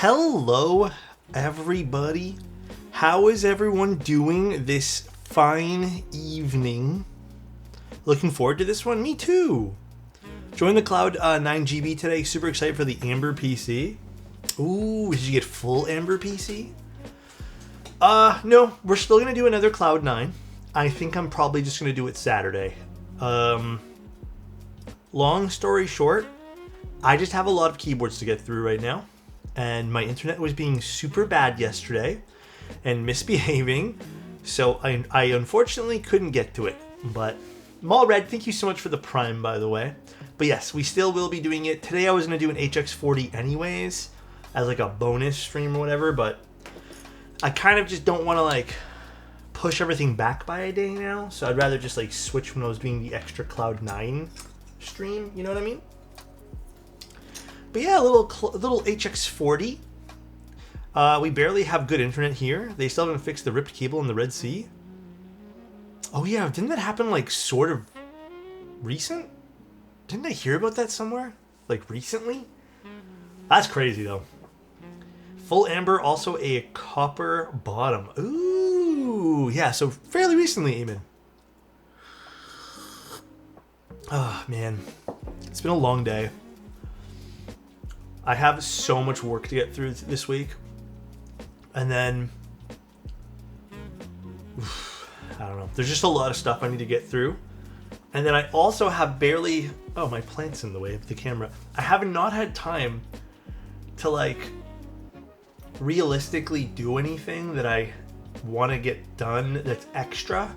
Hello, everybody. How is everyone doing this fine evening? Looking forward to this one? Me too. Join the Cloud 9GB today. Super excited for the Amber PC. Ooh, did you get full Amber PC? No, we're still going to do another Cloud 9. I think I'm probably just going to do it Saturday. Long story short, I just have a lot of keyboards to get through right now. And my internet was being super bad yesterday and misbehaving, so I unfortunately couldn't get to it. But Mall Red, thank you so much for the Prime, by the way. But yes, we still will be doing it. Today I was going to do an HX40 anyways, as like a bonus stream or whatever, but I kind of just don't want to like push everything back by a day now, so I'd rather just like switch when I was doing the extra Cloud 9 stream, you know what I mean? But yeah, a little HX40. We barely have good internet here. They still haven't fixed the ripped cable in the Red Sea. Oh yeah, didn't that happen like sort of recent? Didn't I hear about that somewhere? Like recently? That's crazy though. Full Amber, also a copper bottom. Ooh, yeah, so fairly recently, Eamon. Oh man, it's been a long day. I have so much work to get through this week. And then, I don't know. There's just a lot of stuff I need to get through. And then I also have barely, oh, my plant's in the way of the camera. I have not had time to like realistically do anything that I want to get done that's extra.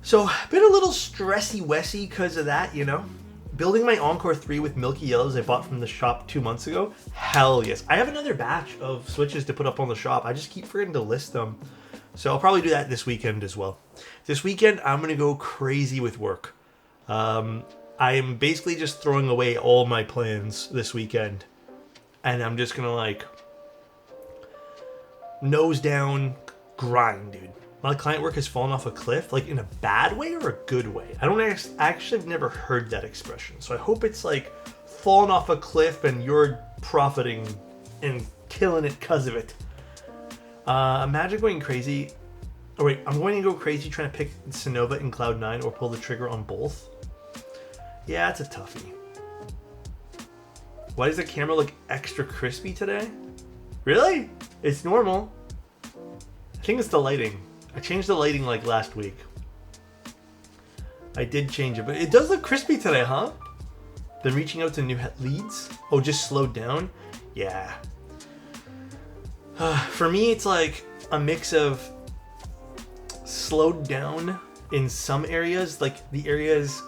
So, been a little stressy-wessy because of that, you know. Building my Encore 3 with Milky Yellows I bought from the shop 2 months ago. Hell yes. I have another batch of switches to put up on the shop. I just keep forgetting to list them. So I'll probably do that this weekend as well. This weekend, I'm going to go crazy with work. I am basically just throwing away all my plans this weekend. And I'm just going to like nose down grind, dude. My client work has fallen off a cliff, like in a bad way or a good way. I actually have never heard that expression. So I hope it's like falling off a cliff and you're profiting and killing it because of it. Imagine going crazy. Oh wait, I'm going to go crazy trying to pick Sonova in Cloud 9 or pull the trigger on both. Yeah, it's a toughie. Why does the camera look extra crispy today? Really? It's normal. I think it's the lighting. I changed the lighting like last week. I did change it, but it does look crispy today, huh? Been reaching out to new leads? Oh, just slowed down? Yeah. For me, it's like a mix of slowed down in some areas, like the areas,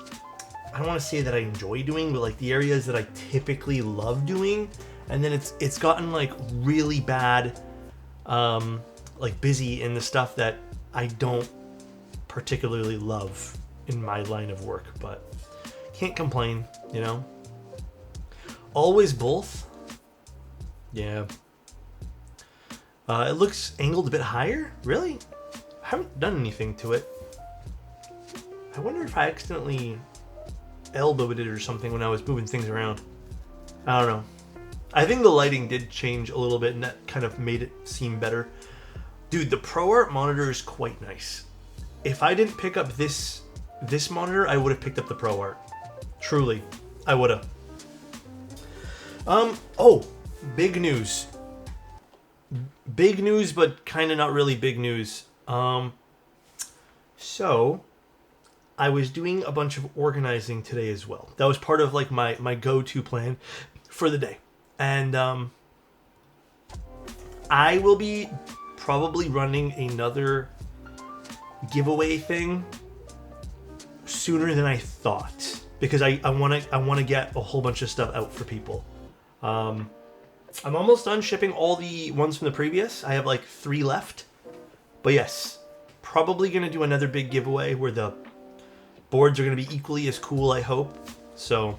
I don't want to say that I enjoy doing, but like the areas that I typically love doing. And then it's gotten like really bad, like busy in the stuff that I don't particularly love in my line of work, but can't complain, you know? Always both. Yeah. It looks angled a bit higher? Really? I haven't done anything to it. I wonder if I accidentally elbowed it or something when I was moving things around. I don't know. I think the lighting did change a little bit and that kind of made it seem better. Dude, the ProArt monitor is quite nice. If I didn't pick up this monitor, I would have picked up the ProArt. Truly, I would have. Oh, big news. Big news, but kind of not really big news. So, I was doing a bunch of organizing today as well. That was part of like my go-to plan for the day. And I will be probably running another giveaway thing sooner than I thought, because I want to get a whole bunch of stuff out for people. I'm almost done shipping all the ones from the previous. I have like 3 left. But yes, probably going to do another big giveaway where the boards are going to be equally as cool, I hope. So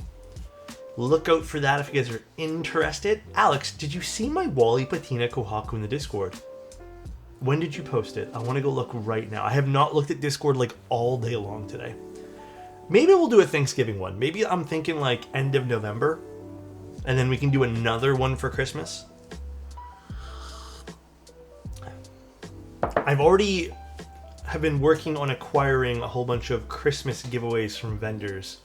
look out for that if you guys are interested. Alex, did you see my Wally Patina Kohaku in the Discord? When did you post it? I want to go look right now. I have not looked at Discord like all day long today. Maybe we'll do a Thanksgiving one. Maybe I'm thinking like end of November. And then we can do another one for Christmas. I've already have been working on acquiring a whole bunch of Christmas giveaways from vendors.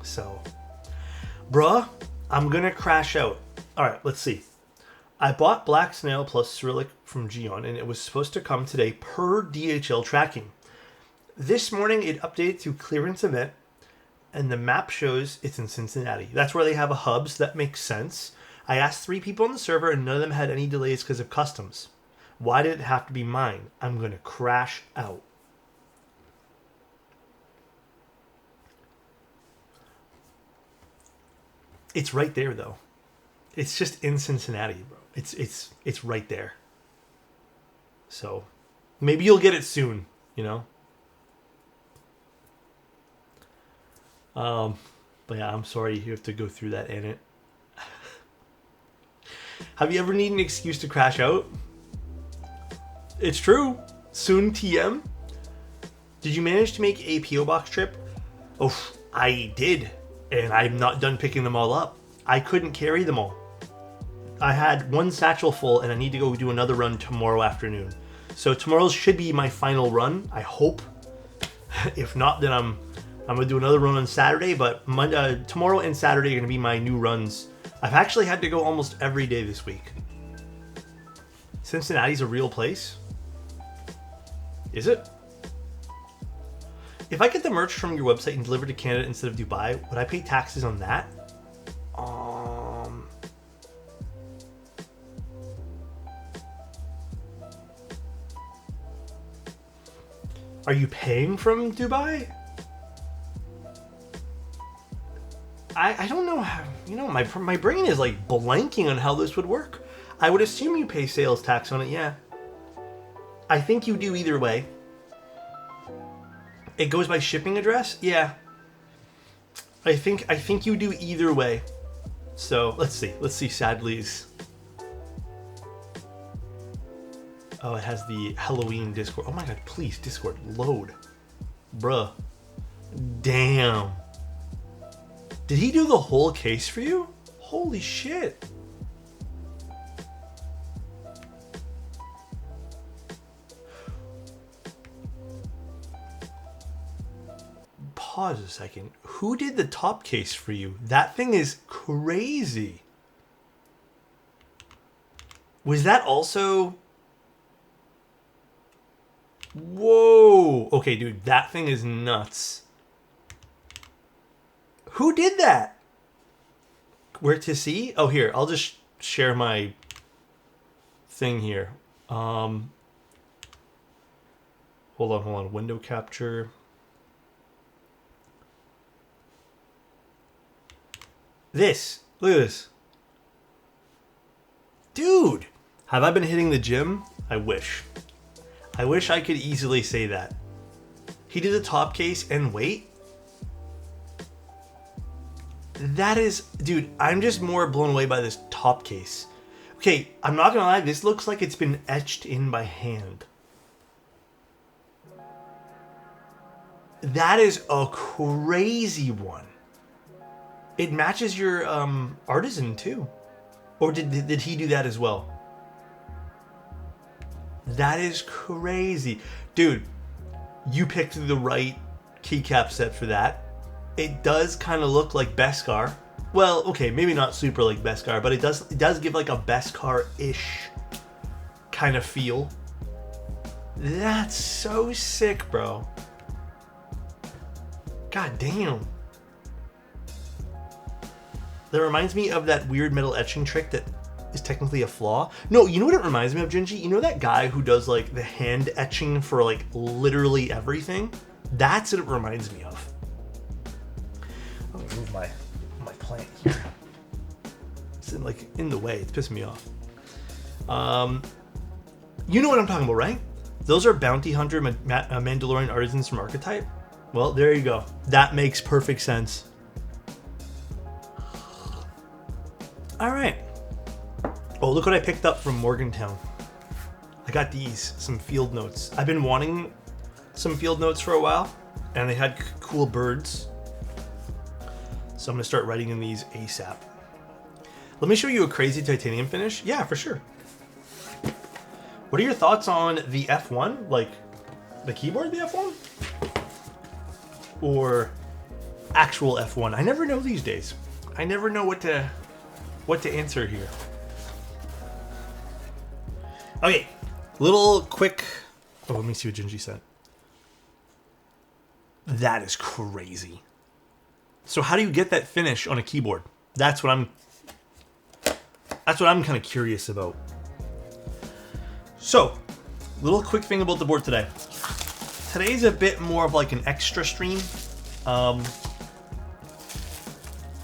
So, bruh, I'm gonna crash out. All right, let's see. I bought Black Snail plus Cyrillic from Gion, and it was supposed to come today per DHL tracking. This morning, it updated to clearance event, and the map shows it's in Cincinnati. That's where they have a hub, so that makes sense. I asked 3 people on the server, and none of them had any delays because of customs. Why did it have to be mine? I'm going to crash out. It's right there, though. It's just in Cincinnati, bro. It's right there. So maybe you'll get it soon, you know? But yeah, I'm sorry you have to go through that, Annette. Have you ever needed an excuse to crash out? It's true. Soon TM. Did you manage to make a PO box trip? Oh, I did. And I'm not done picking them all up. I couldn't carry them all. I had 1 satchel full and I need to go do another run tomorrow afternoon. So tomorrow should be my final run, I hope. If not, then I'm going to do another run on Saturday, but tomorrow and Saturday are going to be my new runs. I've actually had to go almost every day this week. Cincinnati's a real place? Is it? If I get the merch from your website and delivered to Canada instead of Dubai, would I pay taxes on that? Are you paying from Dubai? I don't know how, you know, my brain is like blanking on how this would work. I would assume you pay sales tax on it, yeah. I think you do either way. It goes by shipping address? Yeah. I think you do either way. So let's see Sadly's. Oh, it has the Halloween Discord. Oh my god, please, Discord, load. Bruh. Damn. Did he do the whole case for you? Holy shit. Pause a second. Who did the top case for you? That thing is crazy. Was that also... Whoa. Okay, dude, that thing is nuts. Who did that? Where to see? Oh, here. I'll just share my thing here. Hold on. Window capture. This. Look at this. Dude. Have I been hitting the gym? I wish. I wish I could easily say that. He did the top case and wait. That is, dude, I'm just more blown away by this top case. Okay, I'm not gonna lie, this looks like it's been etched in by hand. That is a crazy one. It matches your artisan too. Or did he do that as well? That is crazy. Dude, you picked the right keycap set for that. It does kind of look like Beskar. Well, okay, maybe not super like Beskar, but it does give like a Beskar-ish kind of feel. That's so sick, bro. God damn. That reminds me of that weird metal etching trick that is technically a flaw. No, you know what it reminds me of, Gingy? You know that guy who does like the hand etching for like literally everything? That's what it reminds me of. I'm gonna move my plant here. It's in the way. It's pissing me off. You know what I'm talking about, right? Those are bounty hunter Mandalorian artisans from Archetype. Well, there you go. That makes perfect sense. All right. Oh, look what I picked up from Morgantown. I got these, some field notes. I've been wanting some field notes for a while, and they had cool birds. So I'm gonna start writing in these ASAP. Let me show you a crazy titanium finish. Yeah, for sure. What are your thoughts on the F1? Like the keyboard, the F1? Or actual F1? I never know these days. I never know what to answer here. Okay, little quick. Oh, let me see what Gingy said. That is crazy. So how do you get that finish on a keyboard? That's what I'm kind of curious about. So, little quick thing about the board today. Today's a bit more of like an extra stream. I'm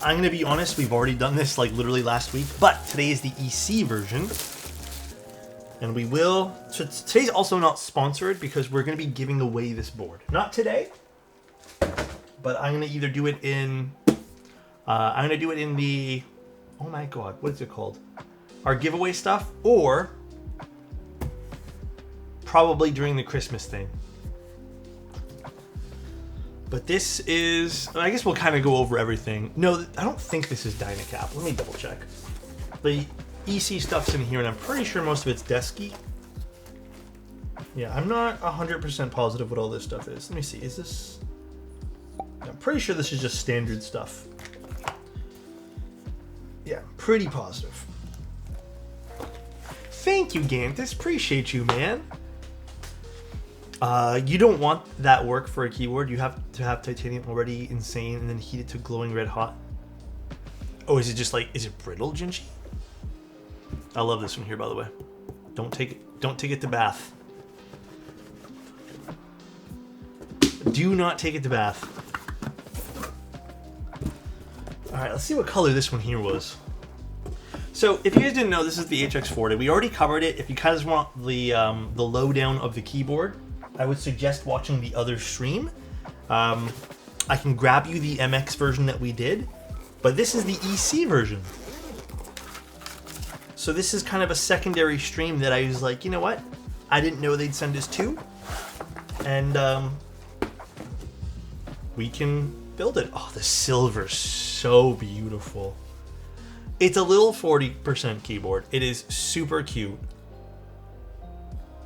gonna be honest, we've already done this like literally last week, but today is the EC version. And we will, so today's also not sponsored because we're gonna be giving away this board. Not today, but I'm gonna either do it in, the, oh my God, what is it called? Our giveaway stuff, or probably during the Christmas thing. But this is, I guess we'll kind of go over everything. No, I don't think this is Dynacap. Let me double check. The EC stuff's in here, and I'm pretty sure most of it's Desky. Yeah, I'm not 100% positive what all this stuff is. Let me see, is this? I'm pretty sure this is just standard stuff. Yeah, pretty positive. Thank you, Gantus. Appreciate you, man. You don't want that work for a keyboard. You have to have titanium already insane and then heat it to glowing red hot. Oh, is it just like, is it brittle, Gingy? I love this one here, by the way. Don't take it to bath. Do not take it to bath. All right, let's see what color this one here was. So, if you guys didn't know, this is the HX40. We already covered it. If you guys want the lowdown of the keyboard, I would suggest watching the other stream. I can grab you the MX version that we did, but this is the EC version. So this is kind of a secondary stream that I was like, you know what? I didn't know they'd send us two, and we can build it. Oh, the silver's so beautiful. It's a little 40% keyboard. It is super cute.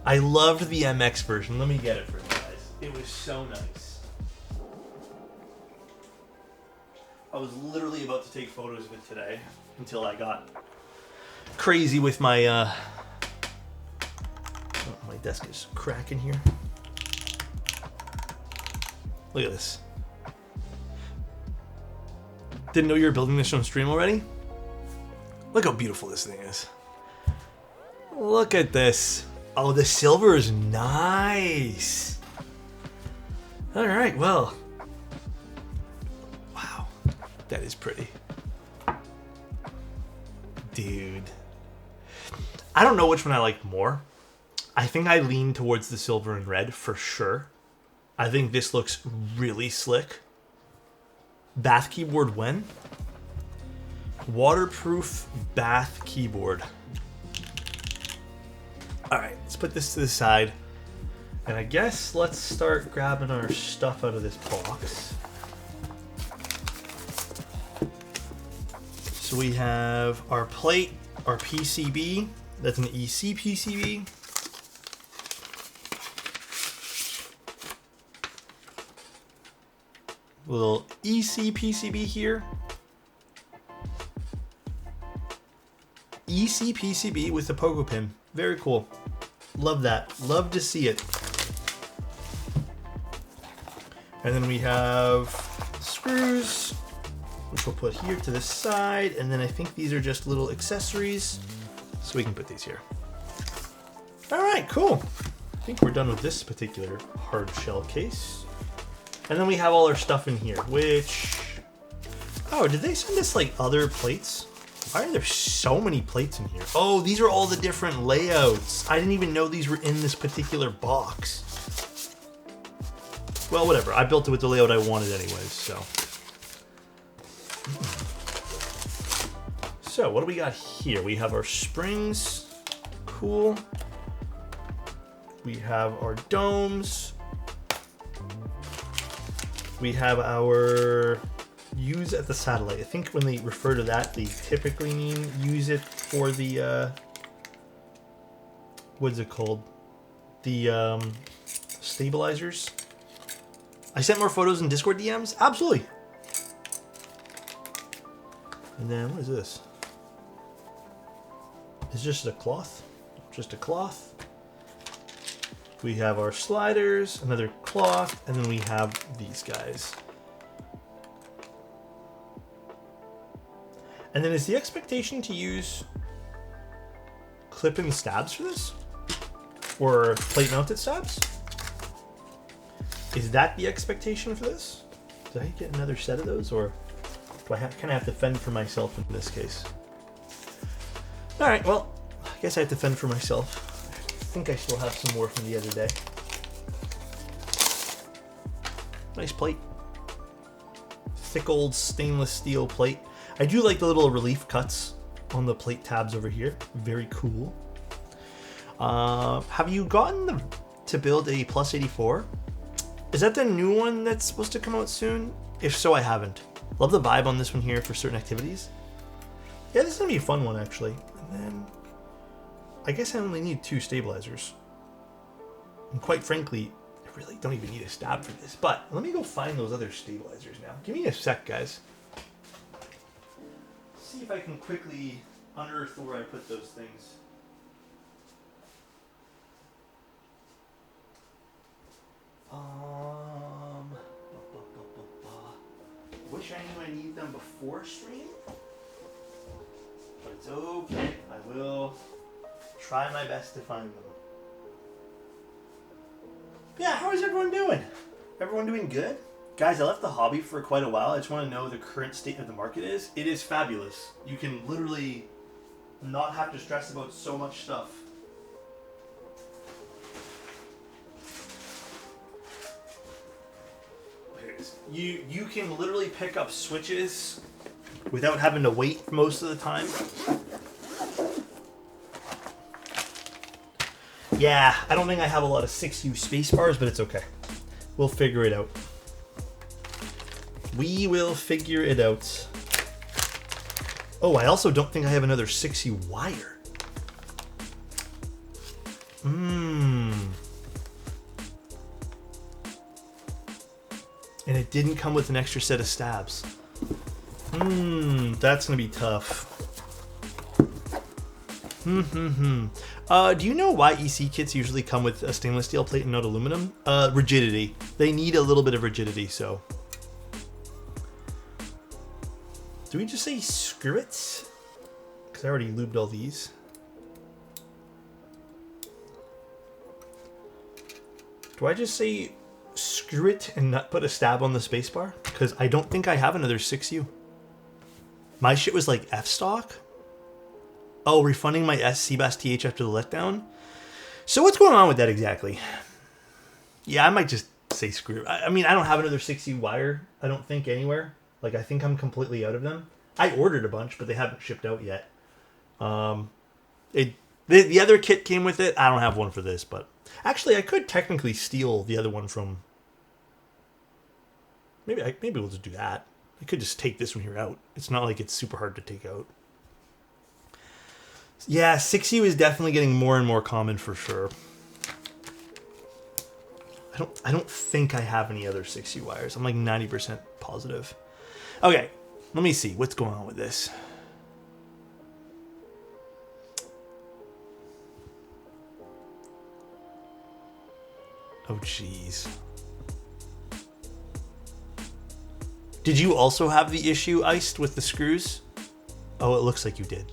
I loved the MX version. Let me get it for you guys. It was so nice. I was literally about to take photos of it today until I got crazy with my oh, my desk is cracking here. Look at this. Didn't know you were building this on stream already? Look how beautiful this thing is. Look at this. Oh, the silver is nice. All right, well. Wow, that is pretty. Dude. I don't know which one I like more. I think I lean towards the silver and red for sure. I think this looks really slick. Bath keyboard when? Waterproof bath keyboard. All right, let's put this to the side. And I guess let's start grabbing our stuff out of this box. So we have our plate, our PCB. That's an EC PCB. Little EC PCB here. EC PCB with a pogo pin. Very cool. Love that. Love to see it. And then we have screws, which we'll put here to the side. And then I think these are just little accessories. So we can put these here. All right, cool. I think we're done with this particular hard shell case. And then we have all our stuff in here, which... Oh, did they send us like other plates? Why are there so many plates in here? Oh, these are all the different layouts. I didn't even know these were in this particular box. Well, whatever. I built it with the layout I wanted anyways, so. So, what do we got here? We have our springs. Cool. We have our domes. We have our use at the satellite. I think when they refer to that, they typically mean use it for the, what's it called? The stabilizers. I sent more photos in Discord DMs? Absolutely. And then, what is this? It's just a cloth. Just a cloth. We have our sliders, another cloth, and then we have these guys. And then is the expectation to use clip-in stabs for this? Or plate-mounted stabs? Is that the expectation for this? Did I get another set of those, or do I kind of have to fend for myself in this case? All right, well, I guess I have to fend for myself. I think I still have some more from the other day. Nice plate. Thick old stainless steel plate. I do like the little relief cuts on the plate tabs over here. Very cool. Have you gotten to build a Plus 84? Is that the new one that's supposed to come out soon? If so, I haven't. Love the vibe on this one here for certain activities. Yeah, this is gonna be a fun one actually. And then I guess I only need 2 stabilizers. And quite frankly, I really don't even need a stab for this. But let me go find those other stabilizers now. Give me a sec, guys. See if I can quickly unearth where I put those things. Wish I knew I need them before stream, but it's okay. I will try my best to find them. Yeah, how is everyone doing? Everyone doing good? Guys, I left the hobby for quite a while. I just want to know what the current state of the market is. It is fabulous. You can literally not have to stress about so much stuff. You can literally pick up switches without having to wait most of the time. Yeah, I don't think I have a lot of 6U spacebars, but it's okay. We'll figure it out. We will figure it out. Oh, I also don't think I have another 6U wire. And it didn't come with an extra set of stabs. That's gonna be tough. Do you know why EC kits usually come with a stainless steel plate and not aluminum? Rigidity. They need a little bit of rigidity, so. Do we just say screw it? Because I already lubed all these. Do I just say screw it and not put a stab on the spacebar? Because I don't think I have another 6U. My shit was like F-stock. Oh, refunding my SCBAS TH after the letdown? So what's going on with that exactly? Yeah, I might just say screw it. I mean, I don't have another 6U wire, I don't think, anywhere. Like, I think I'm completely out of them. I ordered a bunch, but they haven't shipped out yet. The other kit came with it. I don't have one for this, but actually, I could technically steal the other one from. Maybe we'll just do that. I could just take this one here out. It's not like it's super hard to take out. Yeah, 6U is definitely getting more and more common for sure. I don't think I have any other 6U wires. I'm like 90% positive. Okay, let me see what's going on with this. Oh, jeez. Did you also have the issue iced with the screws? Oh, it looks like you did.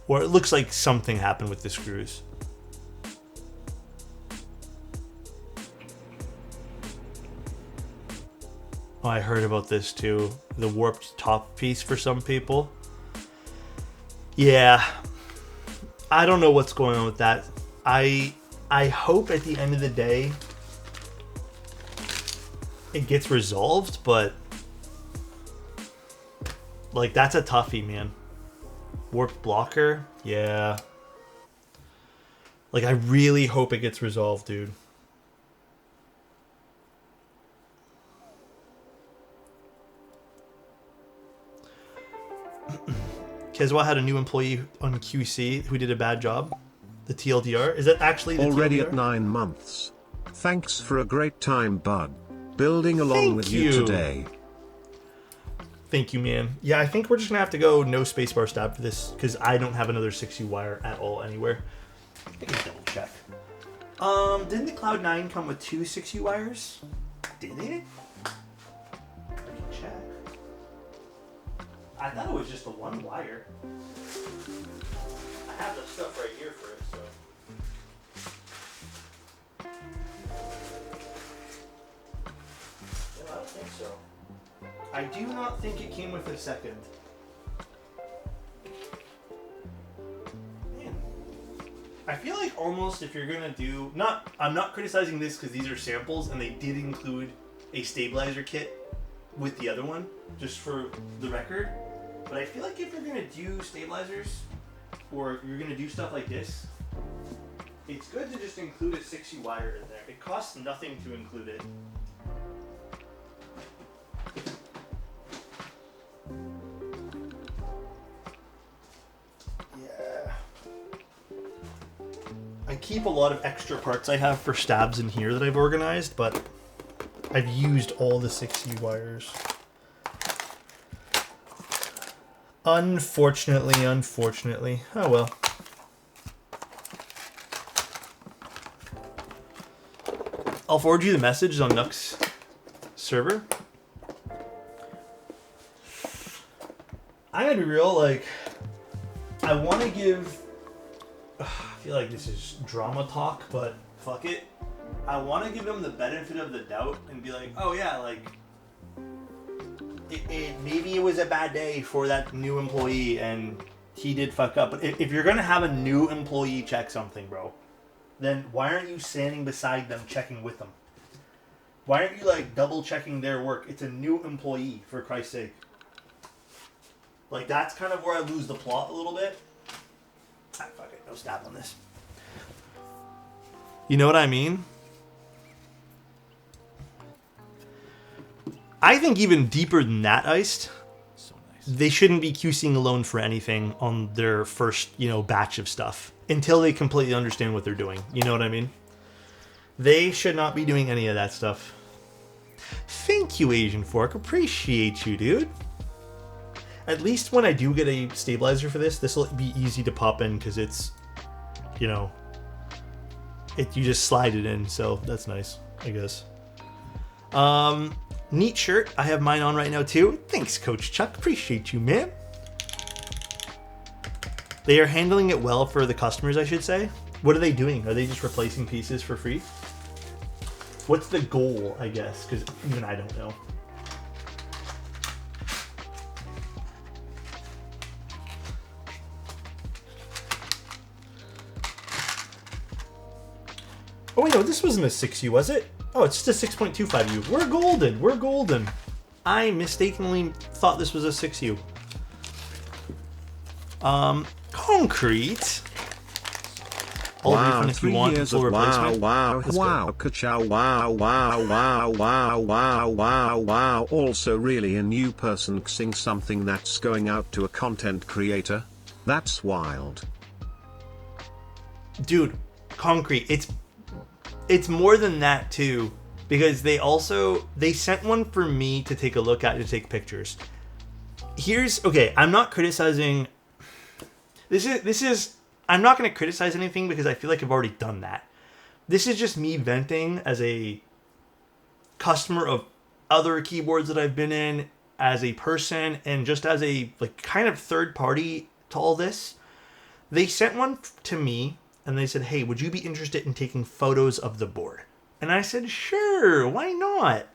Or it looks like something happened with the screws. Oh, I heard about this too. The warped top piece for some people. Yeah. I don't know what's going on with that. I hope at the end of the day it gets resolved, but like that's a toughie, man. Warped blocker? Yeah. Like I really hope it gets resolved, dude. Kezwa had a new employee on QC who did a bad job. The TLDR? Is that actually the already TLDR? at 9 months. Thanks for a great time, bud. Building along with you today. Thank you, man. Yeah, I think we're just gonna have to go no spacebar stab for this because I don't have another 6U wire at all anywhere. I can double check. Didn't the Cloud 9 come with 2 6U wires? Did it? I can check. I thought it was just the one wire. I have the stuff right here for it, so. Yeah, I don't think so. I do not think it came with a second. Man. I feel like almost if you're gonna do I'm not criticizing this because these are samples and they did include a stabilizer kit with the other one, just for the record. But I feel like if you're gonna do stabilizers or you're gonna do stuff like this, it's good to just include a 6U wire in there. It costs nothing to include it. Yeah. I keep a lot of extra parts I have for stabs in here that I've organized, but I've used all the 6U wires. Unfortunately. Oh well. I'll forward you the message on Nook's server. I'm gonna be real, like, I want to give... I feel like this is drama talk, but fuck it. I want to give him the benefit of the doubt and be like, oh yeah, like, maybe it was a bad day for that new employee and he did fuck up. But if you're going to have a new employee check something, bro, then why aren't you standing beside them checking with them? Why aren't you, like, double checking their work? It's a new employee, for Christ's sake. Like, that's kind of where I lose the plot a little bit. Ah, fuck it. No stab on this. You know what I mean? I think even deeper than that, Iced, so nice. They shouldn't be QCing alone for anything on their first, batch of stuff until they completely understand what they're doing. You know what I mean? They should not be doing any of that stuff. Thank you, Asian Fork. Appreciate you, dude. At least when I do get a stabilizer for this will be easy to pop in because it's, you just slide it in. So that's nice, I guess. Neat shirt. I have mine on right now too. Thanks, Coach Chuck. Appreciate you, man. They are handling it well for the customers, I should say. What are they doing? Are they just replacing pieces for free? What's the goal, I guess? Because even I don't know. Oh wait, no, this wasn't a 6U, was it? Oh, it's just a 6.25U. We're golden. We're golden. I mistakenly thought this was a 6U. Concrete. Wow, 3 years of wow, ka-chow, wow. Also really a new person xing something that's going out to a content creator. That's wild. Dude, Concrete, it's more than that too, because they sent one for me to take a look at, to take pictures. Okay, I'm not criticizing. I'm not going to criticize anything because I feel like I've already done that. This is just me venting as a customer of other keyboards that I've been in, as a person, and just as a kind of third party to all this. They sent one to me and they said, hey, would you be interested in taking photos of the board? And I said, sure, why not?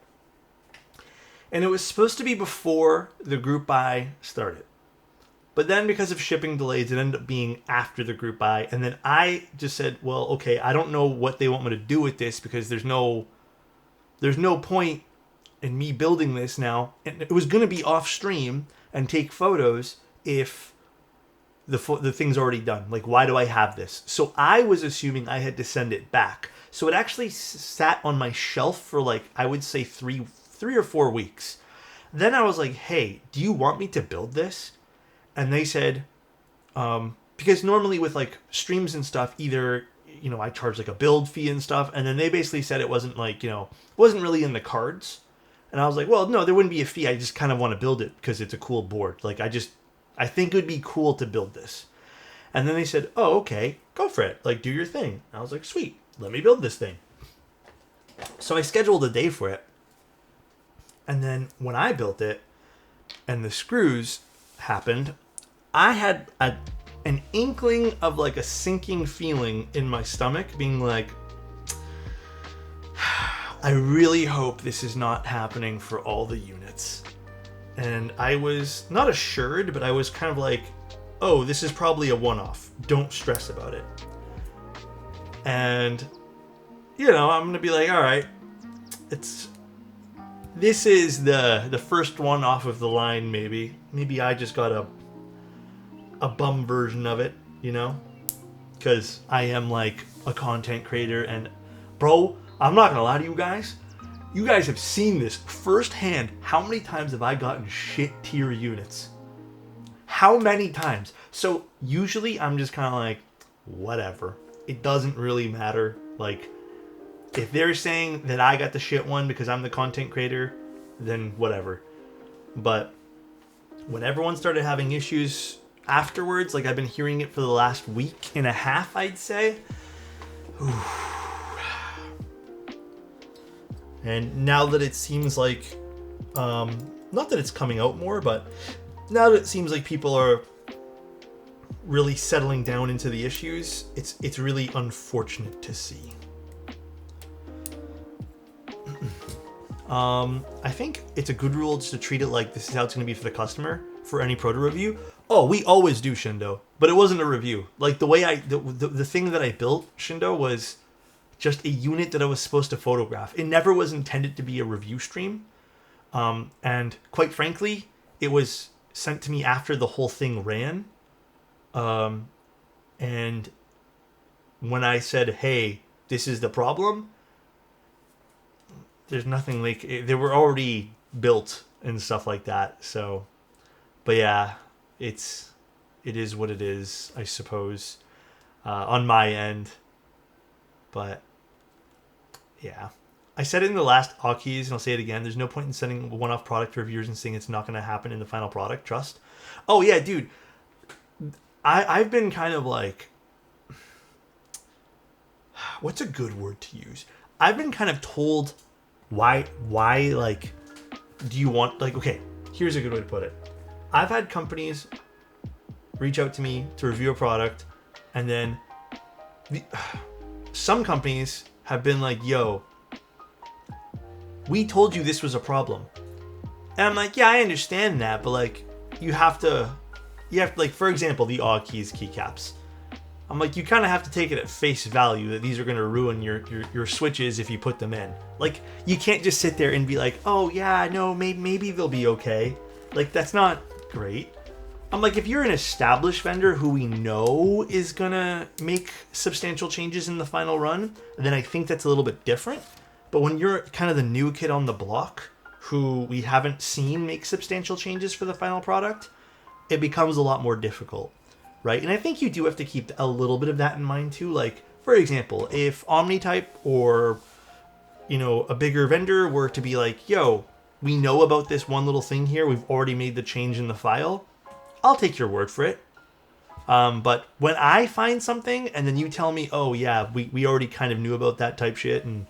And it was supposed to be before the group buy started. But then because of shipping delays, it ended up being after the group buy. And then I just said, well, okay, I don't know what they want me to do with this because there's no point in me building this now. And it was going to be off stream and take photos if the thing's already done. Like, why do I have this? So I was assuming I had to send it back. So it actually sat on my shelf for like, I would say 3 or 4 weeks. Then I was like, hey, do you want me to build this? And they said, because normally with like streams and stuff, either, you know, I charge like a build fee and stuff. And then they basically said it wasn't like, you know, wasn't really in the cards. And I was like, well, no, there wouldn't be a fee. I just kind of want to build it because it's a cool board. Like, I think it would be cool to build this. And then they said, oh, okay, go for it. Like, do your thing. And I was like, sweet, let me build this thing. So I scheduled a day for it. And then when I built it and the screws happened, I had an inkling of like a sinking feeling in my stomach, being like, I really hope this is not happening for all the units. And I was not assured, but I was kind of like, oh, this is probably a one-off. Don't stress about it. And, you know, I'm going to be like, all right, this is the first one off of the line, maybe. Maybe I just got a bum version of it, you know? Because I am like a content creator, and bro, I'm not going to lie to you guys. You guys have seen this firsthand. How many times have I gotten shit tier units? How many times? So usually I'm just kind of like, whatever. It doesn't really matter. Like, if they're saying that I got the shit one because I'm the content creator, then whatever. But when everyone started having issues afterwards, like I've been hearing it for the last week and a half, I'd say. And now that it seems like, not that it's coming out more, but now that it seems like people are really settling down into the issues, it's really unfortunate to see. I think it's a good rule just to treat it like this is how it's going to be for the customer for any proto review. Oh, we always do Shindo, but it wasn't a review. Like the way the thing that I built Shindo was just a unit that I was supposed to photograph. It never was intended to be a review stream. And quite frankly, it was sent to me after the whole thing ran. And when I said, hey, this is the problem, there's nothing like, they were already built and stuff like that. So, but yeah, it is what it is, I suppose, on my end. But yeah, I said it in the last Hawkeys, and I'll say it again. There's no point in sending a one-off product to reviewers and saying it's not going to happen in the final product. Trust. Oh yeah, dude. I've been kind of like, what's a good word to use? I've been kind of told why like, do you want, like, okay, here's a good way to put it. I've had companies reach out to me to review a product, and then some companies have been like, yo, we told you this was a problem. And I'm like, yeah, I understand that, but like, you have to like, for example, the AUG keys keycaps. I'm like, you kind of have to take it at face value that these are going to ruin your switches if you put them in. Like, you can't just sit there and be like, oh yeah, no, maybe they'll be okay. Like, that's not great. I'm like, if you're an established vendor who we know is going to make substantial changes in the final run, then I think that's a little bit different. But when you're kind of the new kid on the block who we haven't seen make substantial changes for the final product, it becomes a lot more difficult, right? And I think you do have to keep a little bit of that in mind too. Like, for example, if Omnitype or, you know, a bigger vendor were to be like, yo, we know about this one little thing here, we've already made the change in the file, I'll take your word for it. But when I find something and then you tell me, oh yeah, we already kind of knew about that type shit, and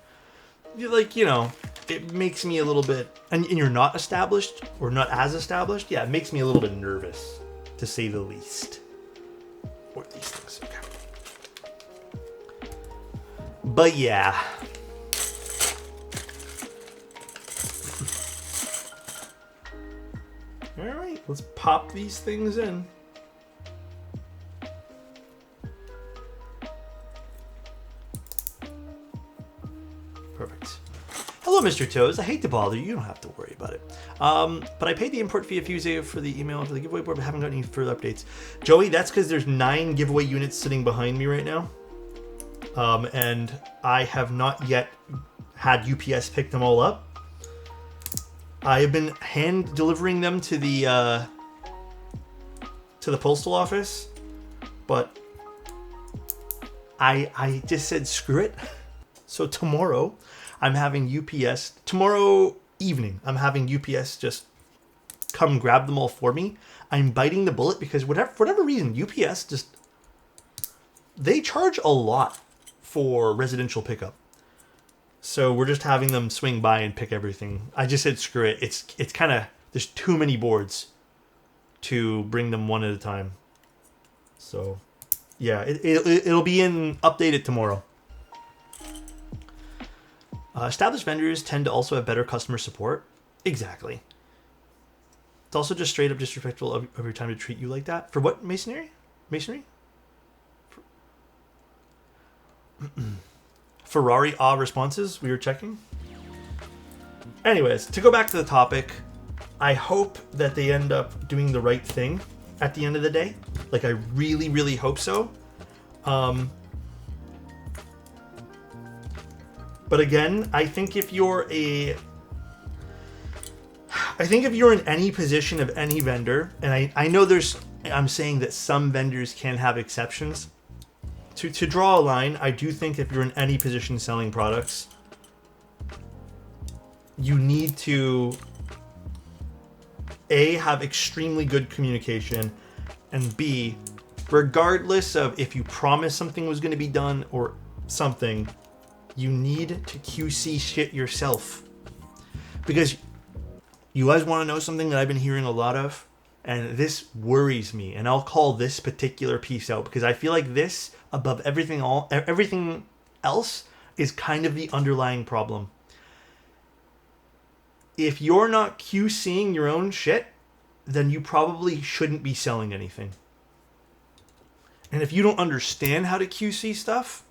you're like, you know, it makes me a little bit, and you're not established or not as established, yeah, it makes me a little bit nervous, to say the least. Or these things. Okay. But yeah. Alright, let's pop these things in. Perfect. Hello, Mr. Toes. I hate to bother you. You don't have to worry about it. But I paid the import fee a few days for the email for the giveaway board, but haven't got any further updates. Joey, that's because there's 9 giveaway units sitting behind me right now. And I have not yet had UPS pick them all up. I have been hand delivering them to the postal office, but I just said screw it. So tomorrow, I'm having UPS. Tomorrow evening, I'm having UPS just come grab them all for me. I'm biting the bullet because for whatever reason, UPS just they charge a lot for residential pickup. So we're just having them swing by and pick everything. I just said screw it. It's kind of there's too many boards to bring them one at a time. So yeah, it'll be updated tomorrow. Established vendors tend to also have better customer support. Exactly. It's also just straight up disrespectful of your time to treat you like that. For what? Masonry? Ferrari responses we were checking. Anyways, to go back to the topic, I hope that they end up doing the right thing at the end of the day. Like, I really, really hope so. But again, I think if you're in any position of any vendor, and I know I'm saying that some vendors can have exceptions. To draw a line, I do think if you're in any position selling products, you need to A, have extremely good communication, and B, regardless of if you promised something was going to be done or something, you need to QC shit yourself. Because you guys want to know something that I've been hearing a lot of? And this worries me, and I'll call this particular piece out because I feel like this, above everything else, is kind of the underlying problem. If you're not QCing your own shit, then you probably shouldn't be selling anything. And if you don't understand how to QC stuff,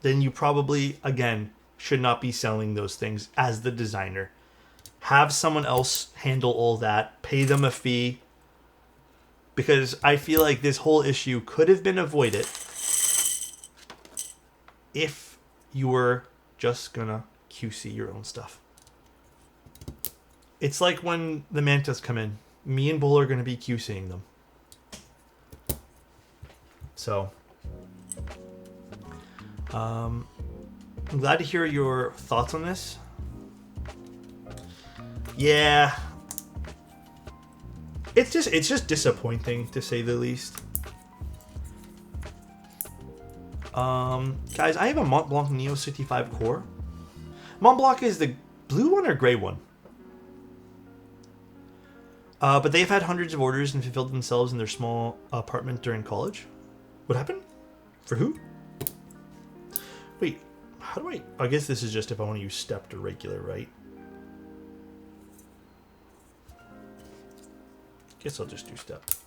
then you probably, again, should not be selling those things as the designer. Have someone else handle all that, pay them a fee, because I feel like this whole issue could have been avoided if you were just gonna QC your own stuff. It's like when the Mantas come in. Me and Bull are gonna be QCing them. So, I'm glad to hear your thoughts on this. Yeah. It's just disappointing, to say the least. Guys, I have a Mont Blanc Neo 65 core. Mont Blanc is the blue one or gray one? But they've had hundreds of orders and fulfilled themselves in their small apartment during college. What happened? For who? Wait, how do I guess this is just if I want to use stepped or regular, right? Guess I'll just do stepped.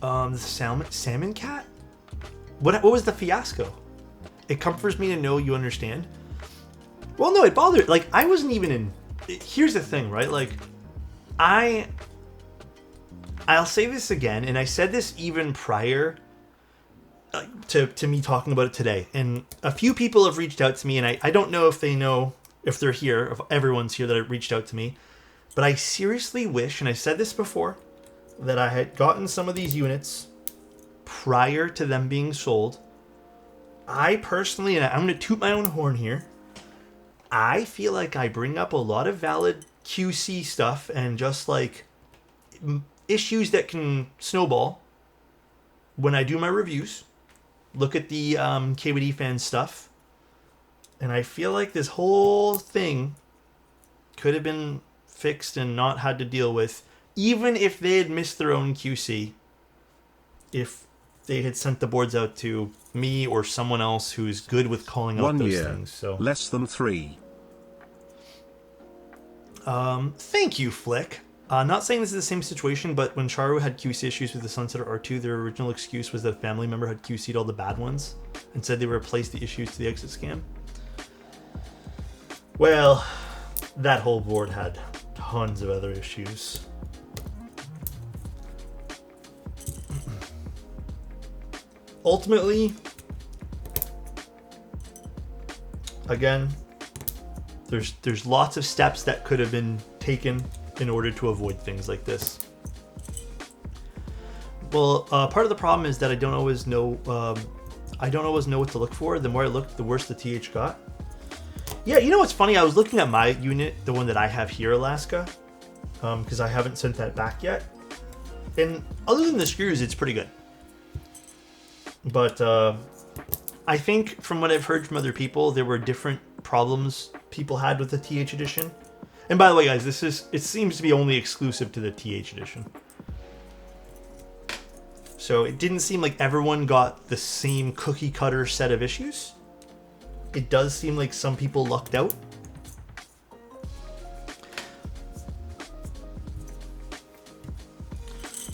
The salmon cat? What was the fiasco? It comforts me to know you understand. Well, no, it bothered. Like, I wasn't even in. Here's the thing, right? Like, I'll say this again, and I said this even prior to me talking about it today. And a few people have reached out to me, and I don't know if they know if they're here, if everyone's here that have reached out to me. But I seriously wish, and I said this before, that I had gotten some of these units prior to them being sold. I personally, and I'm going to toot my own horn here, I feel like I bring up a lot of valid QC stuff and just like issues that can snowball when I do my reviews. Look at the KWD fan stuff. And I feel like this whole thing could have been fixed and not had to deal with even if they had missed their own QC, if they had sent the boards out to me or someone else who's good with calling out 1 those year. things. So Less than 3. thank you, Flick. Not saying this is the same situation, but when Charu had QC issues with the Sunset R2, their original excuse was that a family member had QC'd all the bad ones and said they replaced the issues to the exit scam. Well, that whole board had tons of other issues. Ultimately, again, there's lots of steps that could have been taken in order to avoid things like this. Well, part of the problem is that I don't always know what to look for. The more I looked, the worse the TH got. Yeah, you know what's funny? I was looking at my unit, the one that I have here, Alaska, because I haven't sent that back yet. And other than the screws, it's pretty good. But I think from what I've heard from other people, there were different problems people had with the TH edition. And by the way, guys, it seems to be only exclusive to the TH edition. So it didn't seem like everyone got the same cookie cutter set of issues. It does seem like some people lucked out.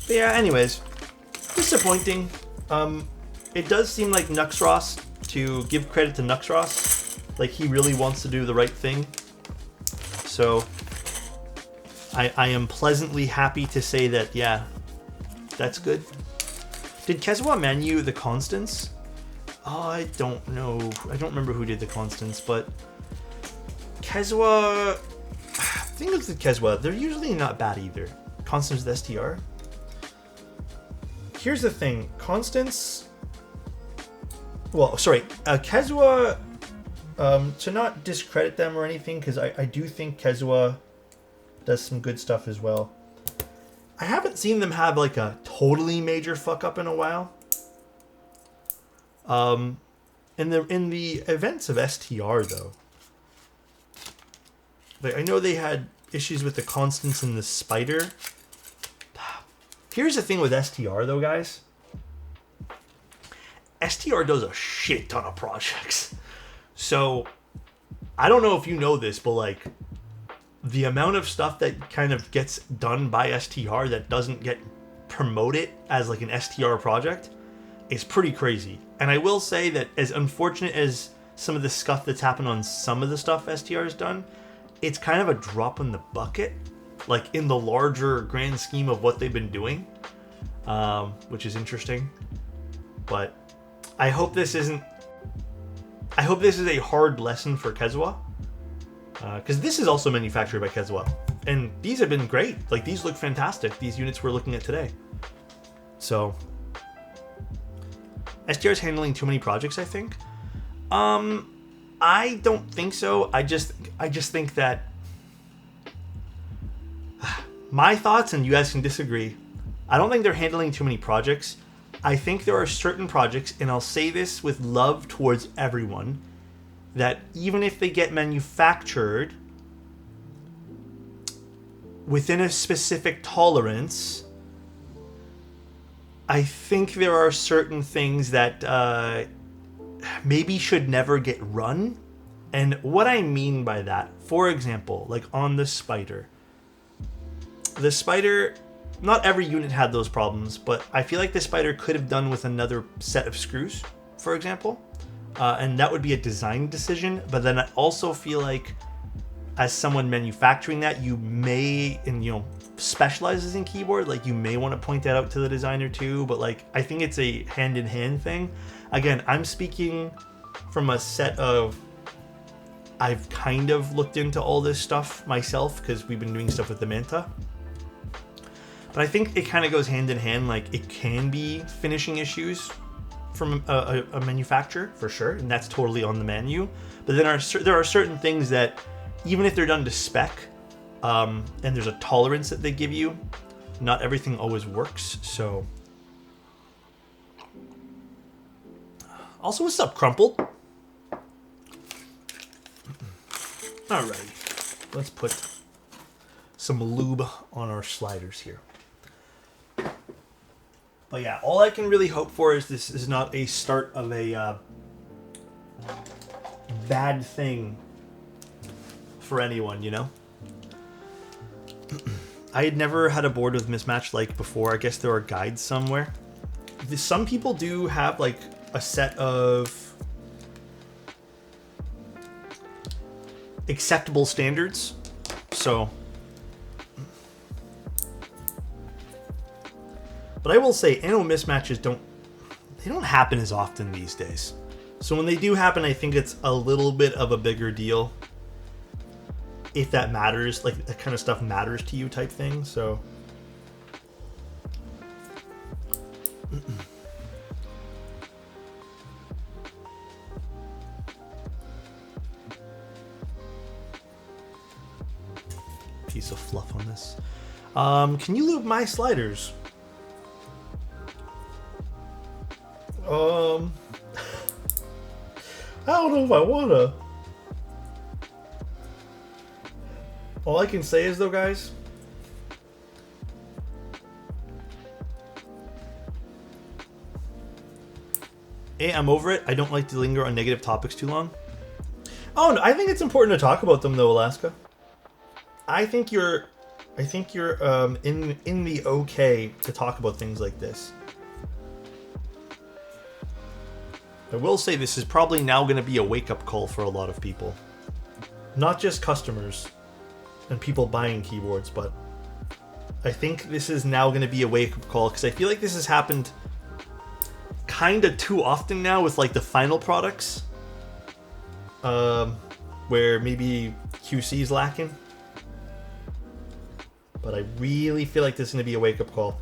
But yeah, anyways, disappointing. It does seem like Nuxross, to give credit to Nuxross, like he really wants to do the right thing. So I am pleasantly happy to say that, yeah, that's good. Did Kezwa menu the constants? Oh, I don't know. I don't remember who did the constants, but Kezwa, I think it's the Kezwa. They're usually not bad either. Constants with STR. Here's the thing. Constants, well, sorry, Kezwa, to not discredit them or anything, because I do think Kezwa does some good stuff as well. I haven't seen them have like a totally major fuck up in a while. In the events of STR though, like I know they had issues with the constants in the spider. Here's the thing with STR though, guys. STR does a shit ton of projects. So I don't know if you know this, but like the amount of stuff that kind of gets done by STR that doesn't get promoted as like an STR project is pretty crazy. And I will say that as unfortunate as some of the stuff that's happened on some of the stuff STR has done, it's kind of a drop in the bucket, like in the larger grand scheme of what they've been doing, which is interesting. But I hope this is a hard lesson for Kezwa, because this is also manufactured by Kezwa, and these have been great. Like these look fantastic. These units we're looking at today. So STR is handling too many projects, I think. I don't think so. I just think that my thoughts, and you guys can disagree. I don't think they're handling too many projects. I think there are certain projects, and I'll say this with love towards everyone, that even if they get manufactured within a specific tolerance, I think there are certain things that maybe should never get run. And what I mean by that, for example, like on the Spider, not every unit had those problems, but I feel like the Spider could have done with another set of screws, for example. And that would be a design decision. But then I also feel like as someone manufacturing that, you may, and you know, specializes in keyboard, like you may want to point that out to the designer too. But like, I think it's a hand-in-hand thing. Again, I'm speaking from a set of, I've kind of looked into all this stuff myself because we've been doing stuff with the Manta. But I think it kind of goes hand in hand. Like it can be finishing issues from a manufacturer for sure, and that's totally on the menu. But then there are certain things that, even if they're done to spec, and there's a tolerance that they give you, not everything always works. So, also, what's up, Crumple? Alrighty, let's put some lube on our sliders here. But yeah, all I can really hope for is this is not a start of a bad thing for anyone, you know? I had never had a board with mismatch like before. I guess there are guides somewhere. Some people do have like a set of acceptable standards. So, but I will say anno mismatches don't happen as often these days. So when they do happen, I think it's a little bit of a bigger deal. If that matters, like that kind of stuff matters to you type thing, so. Piece of fluff on this. Can you lube my sliders? I don't know if I wanna. All I can say is though, guys, I'm over it. I don't like to linger on negative topics too long. Oh no, I think it's important to talk about them though, Alaska. I think you're in the okay to talk about things like this. I will say this is probably now going to be a wake-up call for a lot of people. Not just customers and people buying keyboards, but I think this is now going to be a wake-up call because I feel like this has happened kind of too often now with like the final products where maybe QC is lacking. But I really feel like this is going to be a wake-up call.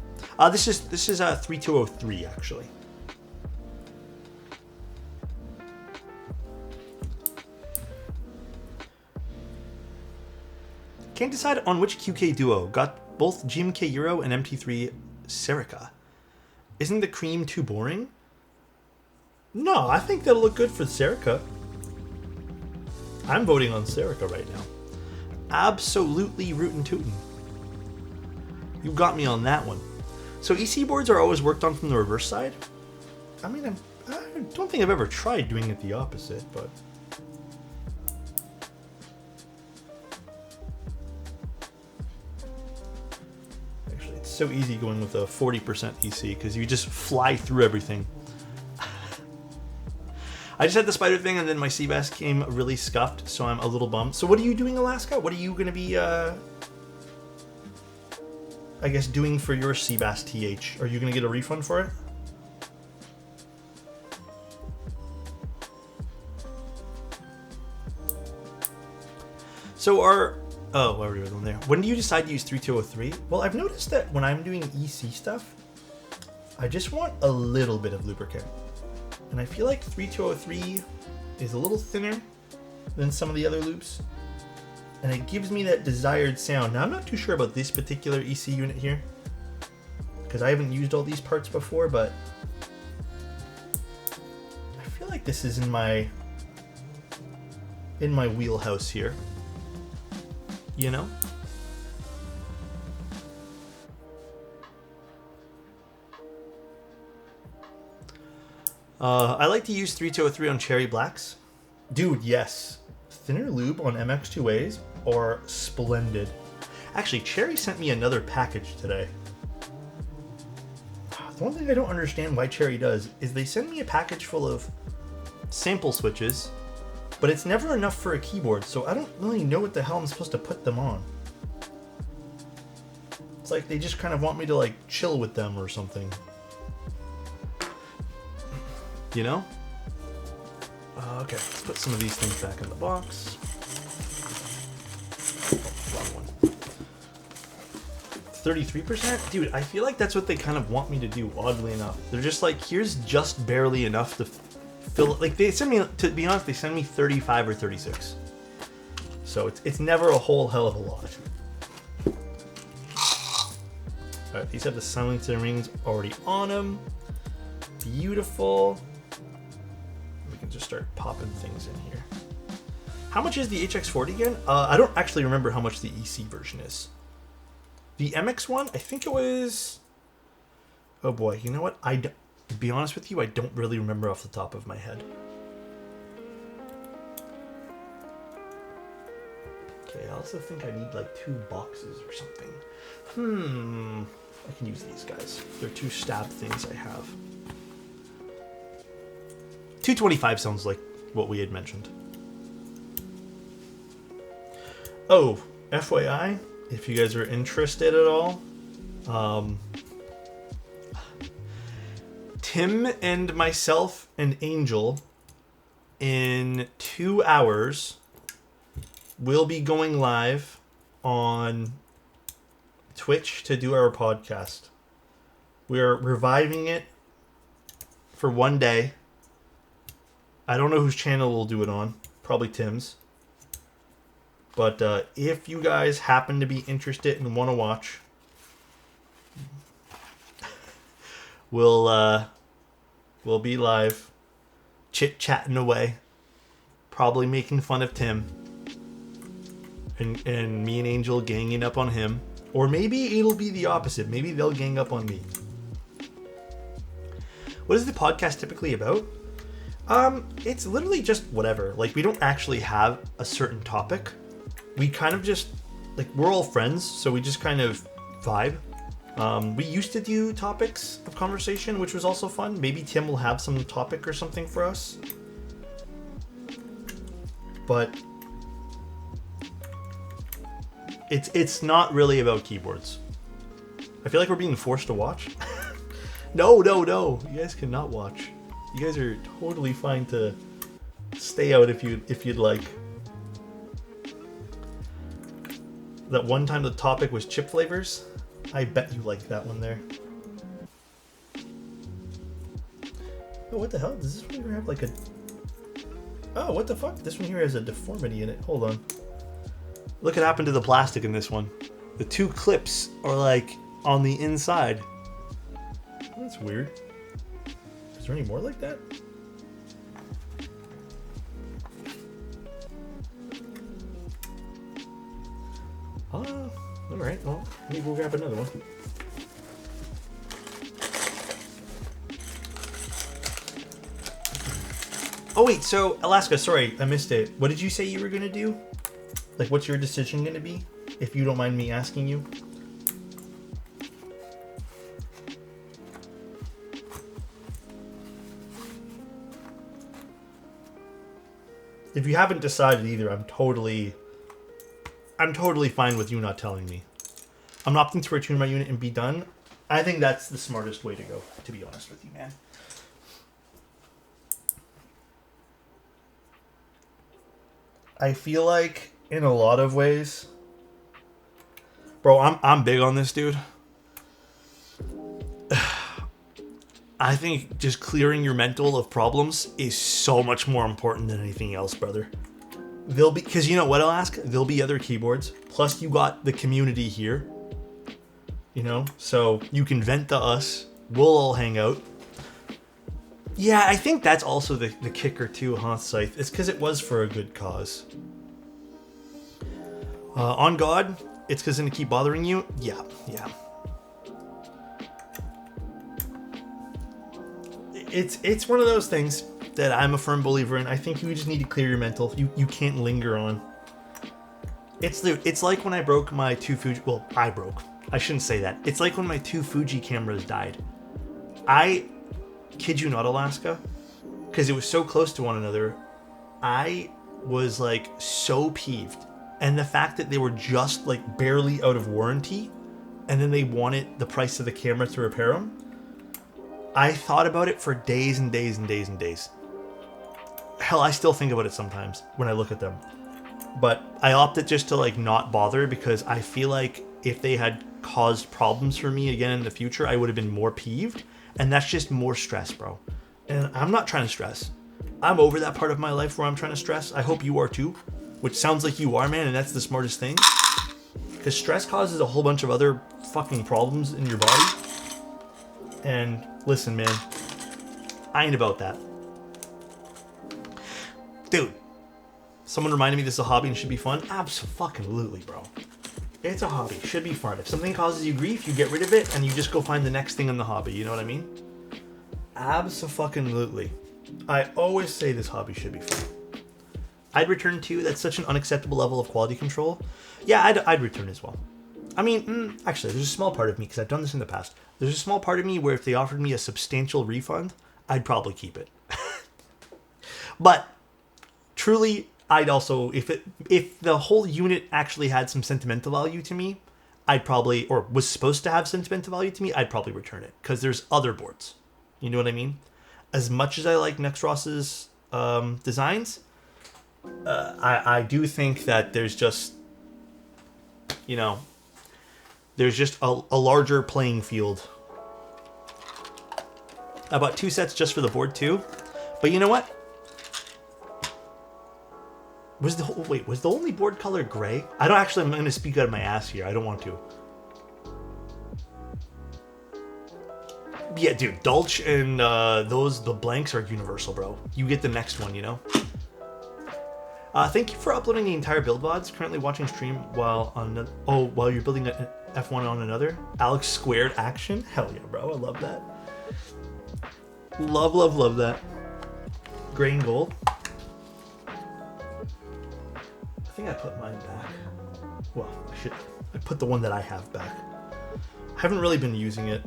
This is 3203 actually. Can't decide on which QK duo. Got both GMK Euro and MT3 Serica. Isn't the cream too boring? No, I think that'll look good for Serica. I'm voting on Serica right now. Absolutely rootin' tootin'. You got me on that one. So EC boards are always worked on from the reverse side? I mean, I don't think I've ever tried doing it the opposite, but... so easy going with a 40% EC because you just fly through everything. I just had the spider thing and then my Seabass came really scuffed, so I'm a little bummed. So what are you doing, Alaska? What are you going to be, I guess, doing for your Seabass TH? Are you going to get a refund for it? So oh, where were we on there? When do you decide to use 3203? Well, I've noticed that when I'm doing EC stuff, I just want a little bit of lubricant. And I feel like 3203 is a little thinner than some of the other loops. And it gives me that desired sound. Now, I'm not too sure about this particular EC unit here, because I haven't used all these parts before, but I feel like this is in my wheelhouse here. You know? I like to use 3203 on Cherry Blacks. Dude, yes. Thinner lube on MX2As are splendid. Actually, Cherry sent me another package today. The one thing I don't understand why Cherry does is they send me a package full of sample switches, but it's never enough for a keyboard, so I don't really know what the hell I'm supposed to put them on. It's like they just kind of want me to like chill with them or something. You know? Okay, let's put some of these things back in the box. Wrong one. 33%? Dude, I feel like that's what they kind of want me to do, oddly enough. They're just like, here's just barely enough to fill it. Like, they send me, to be honest, they send me 35 or 36. So it's never a whole hell of a lot. Alright, these have the silencer rings already on them. Beautiful. We can just start popping things in here. How much is the HX40 again? I don't actually remember how much the EC version is. The MX one, I think it was... Oh boy, you know what? To be honest with you, I don't really remember off the top of my head. Okay, I also think I need like 2 boxes or something. I can use these guys. They're 2 stab things I have. 225 sounds like what we had mentioned. Oh, FYI, if you guys are interested at all, Tim and myself and Angel in 2 hours will be going live on Twitch to do our podcast. We're reviving it for 1 day. I don't know whose channel we'll do it on. Probably Tim's. But if you guys happen to be interested and want to watch, we'll be live, chit-chatting away, probably making fun of Tim, and me and Angel ganging up on him. Or maybe it'll be the opposite. Maybe they'll gang up on me. What is the podcast typically about? It's literally just whatever. Like, we don't actually have a certain topic. We kind of just, like, we're all friends, so we just kind of vibe. We used to do topics of conversation, which was also fun. Maybe Tim will have some topic or something for us. But it's not really about keyboards. I feel like we're being forced to watch. No. You guys cannot watch. You guys are totally fine to stay out if you'd like. That one time the topic was chip flavors. I bet you like that one there. Oh, what the hell? Does this one here have like a... Oh, what the fuck? This one here has a deformity in it. Hold on. Look what happened to the plastic in this one. The 2 clips are like on the inside. That's weird. Is there any more like that? Alright, well, maybe we'll grab another one. Oh wait, so Alaska, sorry, I missed it. What did you say you were gonna do? Like, what's your decision gonna be? If you don't mind me asking you. If you haven't decided either, I'm totally fine with you not telling me. I'm opting to return my unit and be done. I think that's the smartest way to go, to be honest with you, man. I feel like in a lot of ways, bro, I'm big on this, dude. I think just clearing your mental of problems is so much more important than anything else, brother. There'll be, because you know what, I'll ask? There'll be other keyboards. Plus, you got the community here. You know? So, you can vent to us. We'll all hang out. Yeah, I think that's also the kicker too, huh, Scythe? It's because it was for a good cause. On God, it's because it's going to keep bothering you? Yeah. It's one of those things that I'm a firm believer in. I think you just need to clear your mental. You can't linger on. It's like when I broke my 2 Fuji... Well, I shouldn't say that. It's like when my 2 Fuji cameras died. I kid you not, Alaska, because it was so close to one another, I was like so peeved. And the fact that they were just like barely out of warranty, and then they wanted the price of the camera to repair them, I thought about it for days and days and days and days. Hell, I still think about it sometimes when I look at them. But I opted just to like not bother, because I feel like if they had caused problems for me again in the future, I would have been more peeved. And that's just more stress, bro. And I'm not trying to stress. I'm over that part of my life where I'm trying to stress. I hope you are too. Which sounds like you are, man, and that's the smartest thing. Because stress causes a whole bunch of other fucking problems in your body. And listen, man, I ain't about that. Dude, someone reminded me this is a hobby and should be fun. Absolutely, bro. It's a hobby. Should be fun. If something causes you grief, you get rid of it and you just go find the next thing in the hobby. You know what I mean? Abso-fucking-lutely. I always say this hobby should be fun. I'd return too. That's such an unacceptable level of quality control. Yeah, I'd return as well. I mean, actually, there's a small part of me, because I've done this in the past. There's a small part of me where if they offered me a substantial refund, I'd probably keep it. But truly, I'd also, if the whole unit actually had some sentimental value to me, I'd probably, or was supposed to have sentimental value to me, I'd probably return it, because there's other boards. You know what I mean? As much as I like Nextros's designs, I do think that there's just, there's just a larger playing field. I bought 2 sets just for the board too. But you know what? Was the only board color gray? I'm going to speak out of my ass here. I don't want to. Yeah, dude, Dulch and the blanks are universal, bro. You get the next one, Thank you for uploading the entire build VODs. Currently watching stream while you're building an F1 on another. Alex squared action. Hell yeah, bro. I love that. Love that. Gray and gold. I think I put mine back. Well, I put the one that I have back. I haven't really been using it.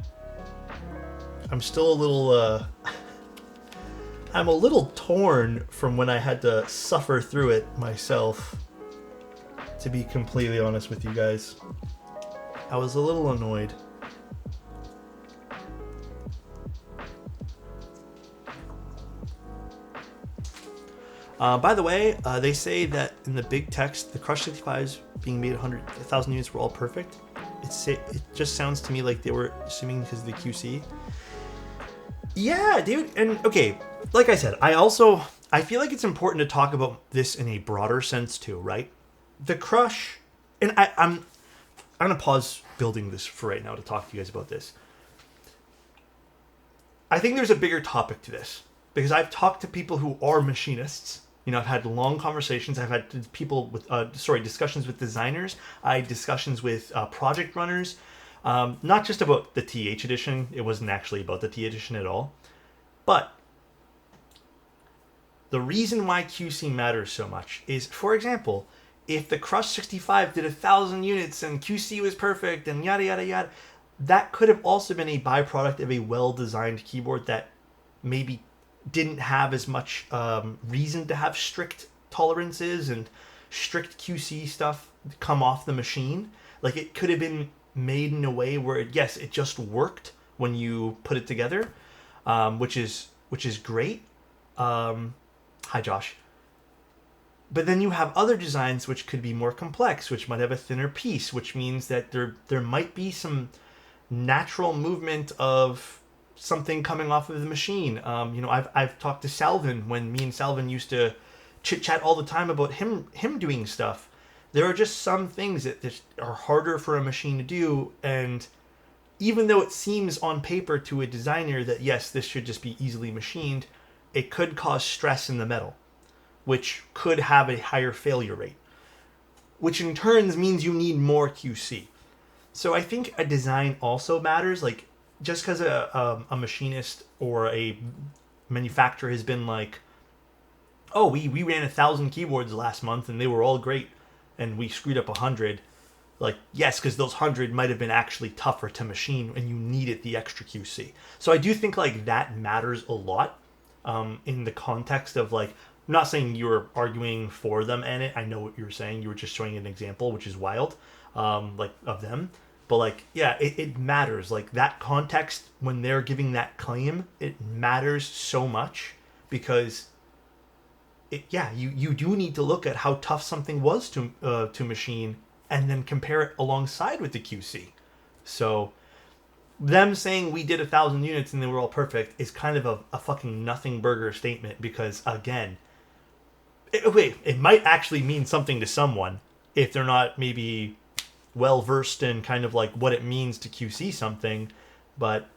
I'm still a little, I'm a little torn from when I had to suffer through it myself, to be completely honest with you guys. I was a little annoyed. By the way, they say that in the big text, the Crush 65s being made 1,000 units were all perfect. It just sounds to me like they were assuming because of the QC. Yeah, dude. And okay, like I said, I feel like it's important to talk about this in a broader sense too, right? The Crush, and I'm gonna pause building this for right now to talk to you guys about this. I think there's a bigger topic to this because I've talked to people who are machinists. I've had long conversations. I've had people with, discussions with designers. I had discussions with project runners. Not just about the TH edition. It wasn't actually about the T edition at all. But the reason why QC matters so much is, for example, if the Crush 65 did 1,000 units and QC was perfect and yada, yada, yada, that could have also been a byproduct of a well-designed keyboard that maybe didn't have as much reason to have strict tolerances and strict QC stuff come off the machine. Like, it could have been made in a way where it just worked when you put it together, which is great. Hi, Josh. But then you have other designs which could be more complex, which might have a thinner piece, which means that there might be some natural movement of something coming off of the machine. I've talked to Salvin when me and Salvin used to chit chat all the time about him doing stuff. There are just some things that just are harder for a machine to do, and even though it seems on paper to a designer that yes, this should just be easily machined, it could cause stress in the metal, which could have a higher failure rate, which in turn means you need more QC. So I think a design also matters. Like, just because a machinist or a manufacturer has been like, oh, we ran 1,000 keyboards last month and they were all great, and we screwed up 100. Like, yes, because those 100 might have been actually tougher to machine and you needed the extra QC. So I do think like that matters a lot in the context of like, I'm not saying you were arguing for them and it. I know what you were saying. You were just showing an example, which is wild, like of them. But like, yeah, it matters. Like that context when they're giving that claim, it matters so much because you do need to look at how tough something was to machine and then compare it alongside with the QC. So them saying we did 1,000 units and they were all perfect is kind of a fucking nothing burger statement because, again, it might actually mean something to someone if they're not maybe well versed in kind of like what it means to QC something. But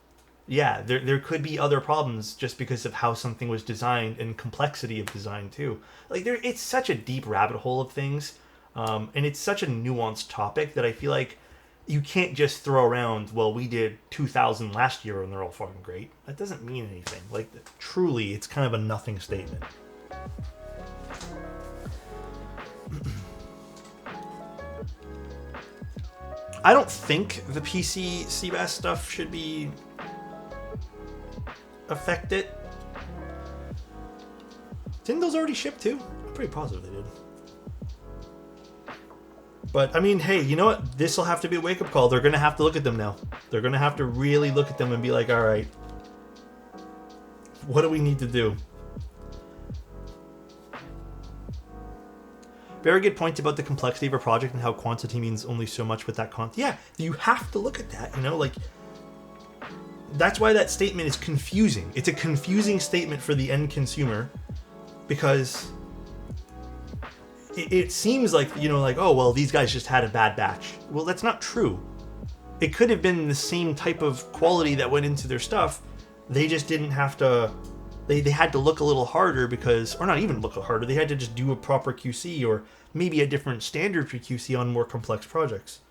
yeah, there could be other problems just because of how something was designed and complexity of design too. Like it's such a deep rabbit hole of things. And it's such a nuanced topic that I feel like you can't just throw around, well, we did 2,000 last year and they're all fucking great. That doesn't mean anything. Like, truly, it's kind of a nothing statement. I don't think the PC CBAS stuff should be affected. Didn't those already ship too? I'm pretty positive they did. But, I mean, hey, you know what? This will have to be a wake-up call. They're going to have to look at them now. They're going to have to really look at them and be like, all right, what do we need to do? Very good point about the complexity of a project and how quantity means only so much with that content. Yeah, you have to look at that, you know? Like, that's why that statement is confusing. It's a confusing statement for the end consumer because it seems like, you know, like, oh, well, these guys just had a bad batch. Well, that's not true. It could have been the same type of quality that went into their stuff. They just didn't have to, they had to look a little harder because, or not even look harder, they had to just do a proper QC or maybe a different standard for QC on more complex projects.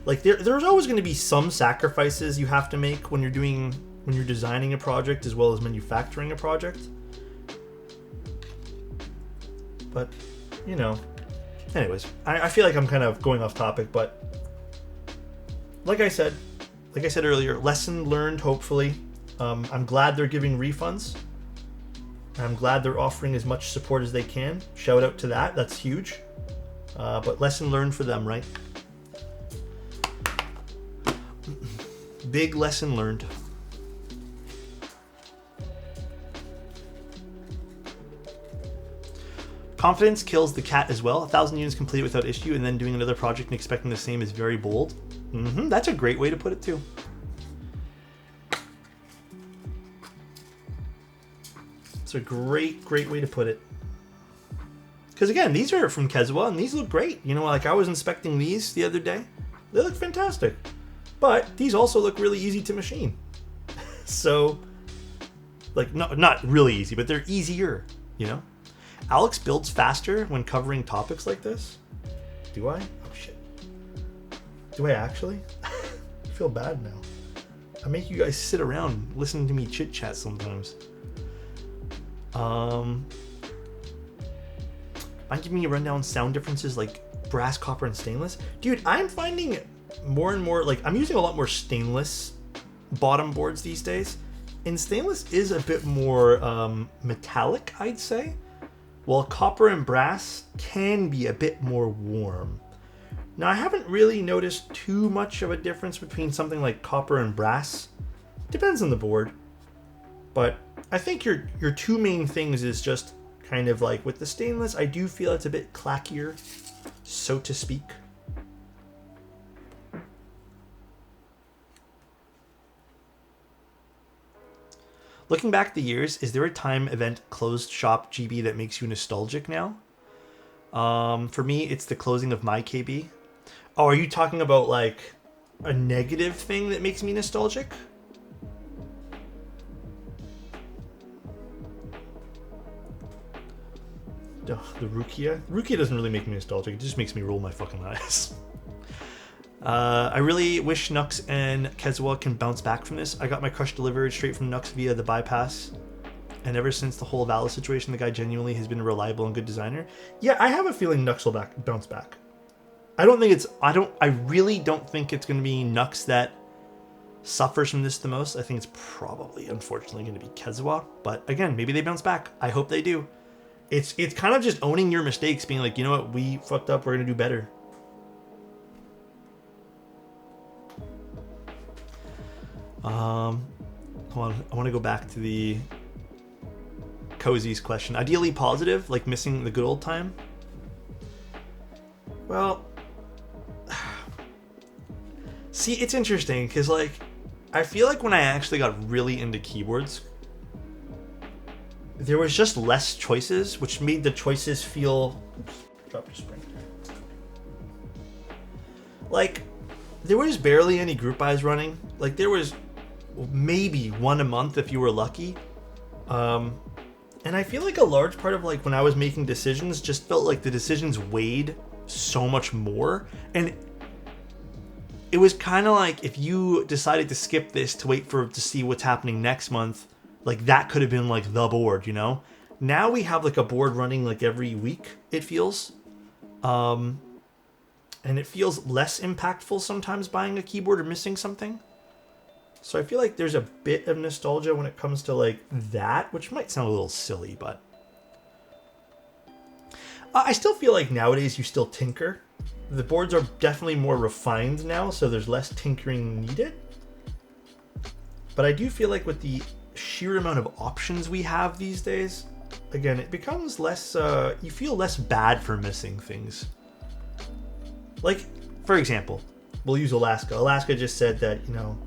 Like, there's always going to be some sacrifices you have to make when you're designing a project as well as manufacturing a project. But, you know, anyways, I feel like I'm kind of going off topic, but like I said earlier, lesson learned, hopefully. I'm glad they're giving refunds. I'm glad they're offering as much support as they can. Shout out to that. That's huge. But lesson learned for them, right? Big lesson learned. Confidence kills the cat as well. 1,000 units completed without issue and then doing another project and expecting the same is very bold. That's a great way to put it too. It's a great way to put it. Because again, these are from Kezwa and these look great. You know, like I was inspecting these the other day. They look fantastic. But these also look really easy to machine. So, like, not really easy, but they're easier, you know? Alex builds faster when covering topics like this. Do I? Oh, shit. Do I actually? I feel bad now. I make you guys sit around listening to me chit-chat sometimes. Mind giving me a rundown sound differences like brass, copper, and stainless? Dude, I'm finding more and more, like, I'm using a lot more stainless bottom boards these days. And stainless is a bit more metallic, I'd say. While copper and brass can be a bit more warm. Now, I haven't really noticed too much of a difference between something like copper and brass. Depends on the board. But I think your two main things is just kind of like with the stainless, I do feel it's a bit clackier, so to speak. Looking back the years, is there a time event closed shop GB that makes you nostalgic now? For me, it's the closing of my KB. Oh, are you talking about like a negative thing that makes me nostalgic? Oh, the Rukia? Rukia doesn't really make me nostalgic. It just makes me roll my fucking eyes. I really wish Nux and Kezwa can bounce back from this. I got my crush delivered straight from Nux via the bypass. And ever since the whole Valor situation, the guy genuinely has been a reliable and good designer. Yeah, I have a feeling Nux will bounce back. I really don't think it's going to be Nux that suffers from this the most. I think it's probably, unfortunately, going to be Kezwa. But again, maybe they bounce back. I hope they do. It's kind of just owning your mistakes, being like, you know what, we fucked up, we're going to do better. Hold on, I want to go back to the Cozy's question. Ideally positive, like missing the good old time? Well, see, it's interesting, because, like, I feel like when I actually got really into keyboards, there was just less choices, which made the choices feel... Oops, drop your spring. Like, there was barely any group buys running. Like, there was maybe one a month if you were lucky. And And I feel like a large part of like when I was making decisions just felt like the decisions weighed so much more. And it was kind of like if you decided to skip this to wait to see what's happening next month, like that could have been like the board, you know? Now we have like a board running like every week, it feels. And it feels less impactful sometimes buying a keyboard or missing something. So I feel like there's a bit of nostalgia when it comes to like that, which might sound a little silly, but I still feel like nowadays you still tinker. The boards are definitely more refined now, so there's less tinkering needed. But I do feel like with the sheer amount of options we have these days, again, it becomes less, you feel less bad for missing things. Like, for example, we'll use Alaska. Alaska just said that, you know,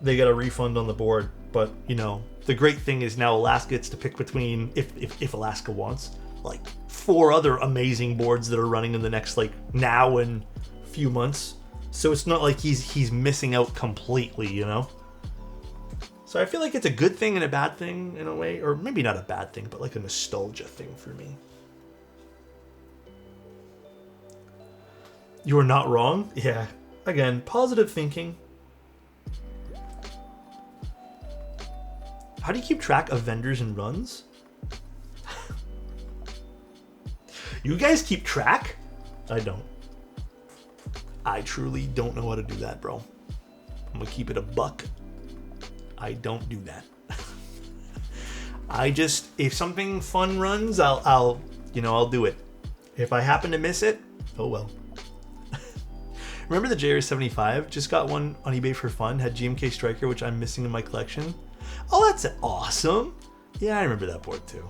they got a refund on the board, but, you know, the great thing is now Alaska gets to pick between, if Alaska wants, like 4 other amazing boards that are running in the next, like, now and few months. So it's not like he's missing out completely, you know? So I feel like it's a good thing and a bad thing in a way, or maybe not a bad thing, but like a nostalgia thing for me. You are not wrong? Yeah. Again, positive thinking. How do you keep track of vendors and runs? You guys keep track? I don't. I truly don't know how to do that, bro. I'm gonna keep it a buck. I don't do that. I just, if something fun runs, I'll do it. If I happen to miss it, oh well. Remember the JR75? Just got one on eBay for fun. Had GMK Striker, which I'm missing in my collection. Oh, that's awesome. Yeah, I remember that board too.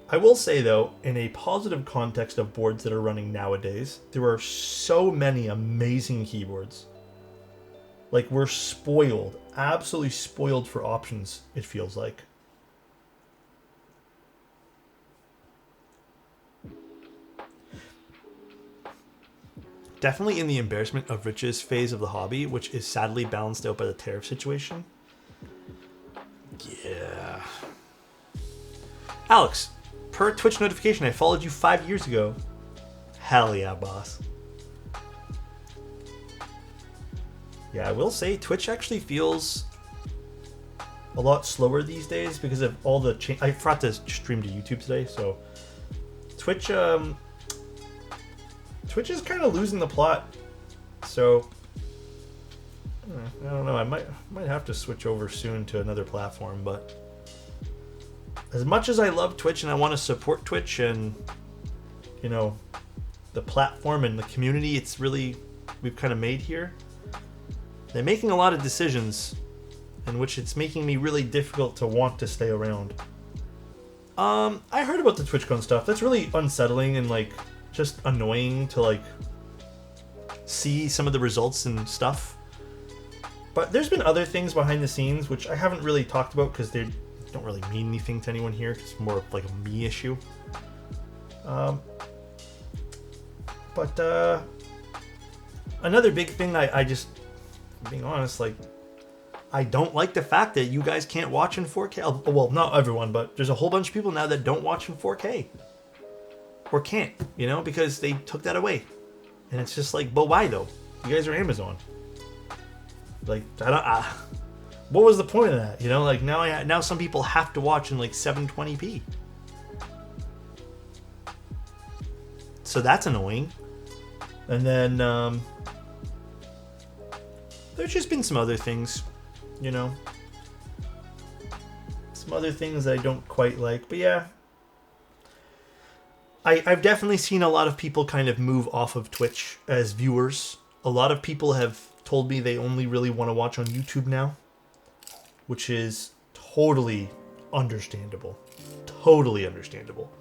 I will say though, in a positive context of boards that are running nowadays, there are so many amazing keyboards. Like, we're spoiled, absolutely spoiled for options, it feels like. Definitely in the embarrassment of riches phase of the hobby, which is sadly balanced out by the tariff situation. Yeah. Alex, per Twitch notification, I followed you 5 years ago. Hell yeah, boss. Yeah, I will say Twitch actually feels a lot slower these days because of all the change. I forgot to stream to YouTube today, so Twitch is kind of losing the plot. So I don't know. I might have to switch over soon to another platform, but as much as I love Twitch and I want to support Twitch and, you know, the platform and the community it's really we've kind of made here, they're making a lot of decisions in which it's making me really difficult to want to stay around. I heard about the TwitchCon stuff. That's really unsettling and like just annoying to like see some of the results and stuff. But there's been other things behind the scenes which I haven't really talked about because they don't really mean anything to anyone here. It's more of like a me issue. But another big thing I just, being honest, like, I don't like the fact that you guys can't watch in 4K. Well, not everyone, but there's a whole bunch of people now that don't watch in 4K. Or can't, you know, because they took that away. And it's just like, but why though? You guys are Amazon. Like, what was the point of that? You know, like now some people have to watch in like 720p. So that's annoying. And then there's just been some other things, you know. Some other things that I don't quite like. But yeah. I've definitely seen a lot of people kind of move off of Twitch as viewers. A lot of people have told me they only really want to watch on YouTube now, which is totally understandable. Totally understandable.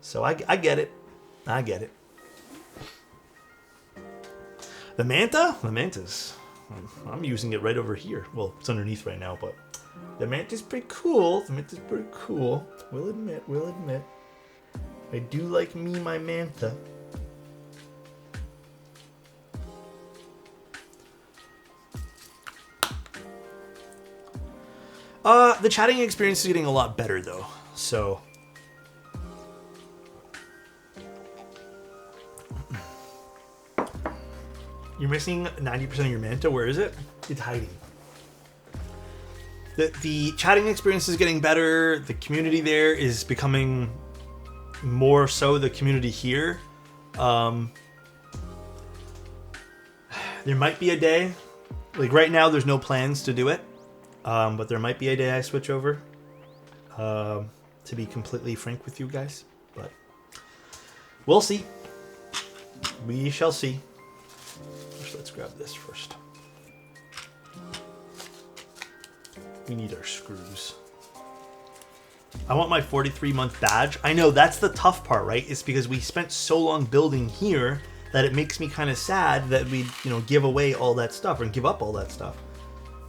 So I get it. I get it. The Manta? The Manta's... I'm using it right over here. Well, it's underneath right now, but... The Manta's pretty cool. The Manta's pretty cool. We'll admit. I do like me my Manta. The chatting experience is getting a lot better though. So you're missing 90% of your manta. Where is it? It's hiding. The chatting experience is getting better. The community there is becoming more so the community here. There might be a day, like right now there's no plans to do it, but there might be a day I switch over, to be completely frank with you guys, but we'll see. We shall see. Let's grab this first. We need our screws. I want my 43-month badge. I know that's the tough part, right? It's because we spent so long building here that it makes me kind of sad that we, give away all that stuff and give up all that stuff.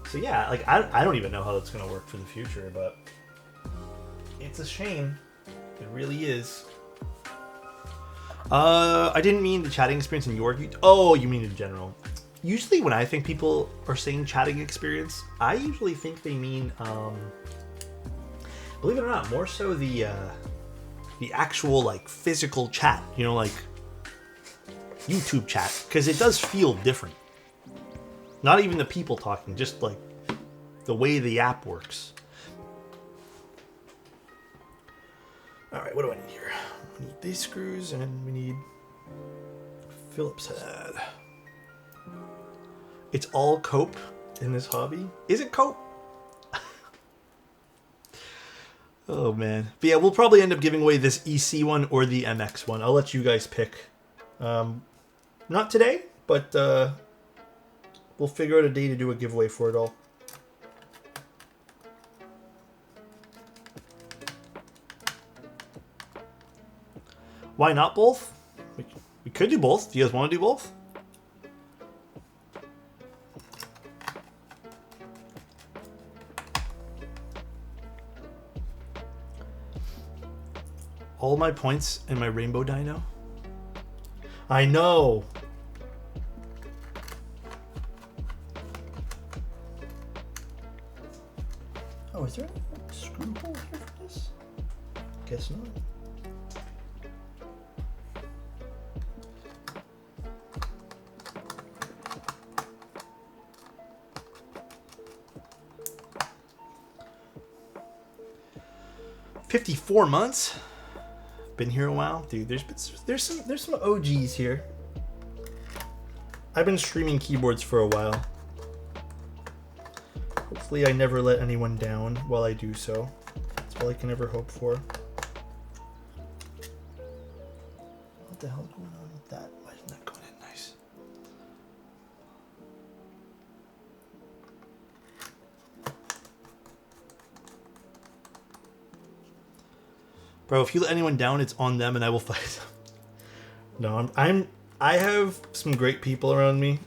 So yeah, like I don't even know how that's gonna work for the future, but it's a shame. It really is. I didn't mean the chatting experience in your. Oh, you mean in general? Usually, when I think people are saying chatting experience, I usually think they mean, believe it or not, more so the actual like physical chat. Like YouTube chat, because it does feel different. Not even the people talking, just like the way the app works. All right, what do I need here? We need these screws, and we need Phillips head. It's all cope in this hobby. Is it cope? Oh man. But yeah, we'll probably end up giving away this EC one or the MX one. I'll let you guys pick. Not today, but we'll figure out a day to do a giveaway for it all. Why not both? We could do both. Do you guys want to do both? All my points in my rainbow dino? I know! Oh, is there a screw hole here for this? Guess not. $54 months? Been here a while, dude. There's some OGs here. I've been streaming keyboards for a while. Hopefully I never let anyone down while I do so. That's all I can ever hope for. What the hell is going on with that? Why isn't that going in nice? Bro, if you let anyone down, it's on them and I will fight them. No, I have some great people around me.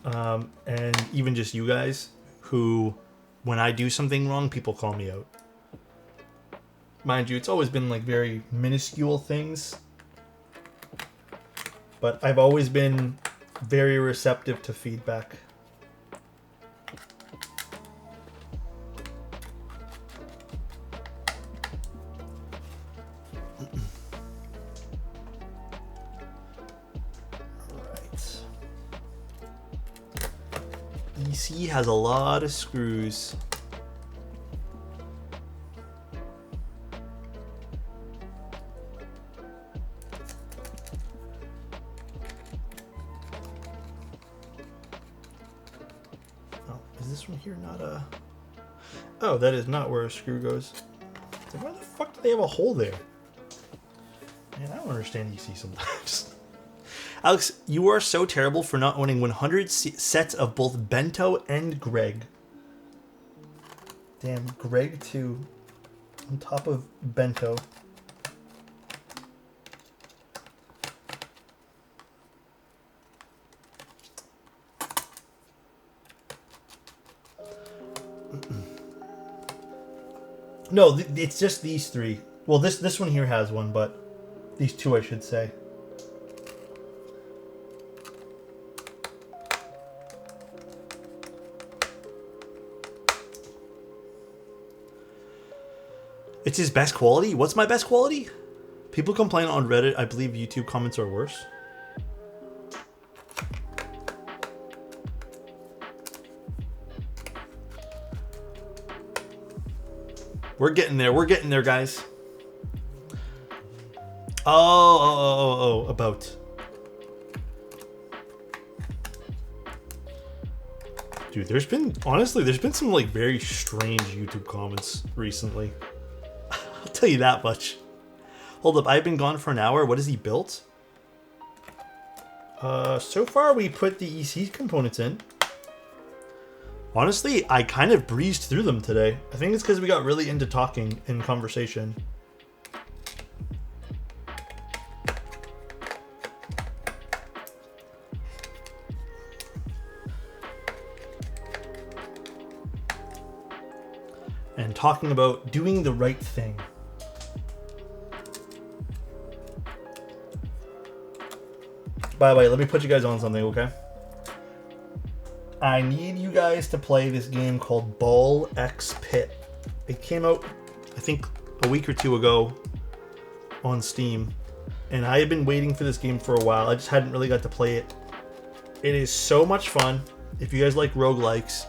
And even just you guys who, when I do something wrong, people call me out. Mind you, it's always been like very minuscule things. But I've always been very receptive to feedback. EC has a lot of screws. Oh, is this one here not a... Oh, that is not where a screw goes. Then why the fuck do they have a hole there? Man, I don't understand EC sometimes. Alex, you are so terrible for not owning 100 sets of both Bento and Greg. Damn, Greg too. On top of Bento. No, it's just these three. Well, this one here has one, but these two I should say. It's his best quality? What's my best quality? People complain on Reddit. I believe YouTube comments are worse. We're getting there. We're getting there, guys. About. Dude, there's been some like very strange YouTube comments recently. I'll tell you that much. Hold up, I've been gone for an hour. What has he built? So far we put the EC components in. Honestly, I kind of breezed through them today. I think it's because we got really into talking in conversation. And talking about doing the right thing. By the way, let me put you guys on something, okay? I need you guys to play this game called Ball X Pit. It came out, I think, a week or two ago on Steam. And I have been waiting for this game for a while. I just hadn't really got to play it. It is so much fun. If you guys like roguelikes.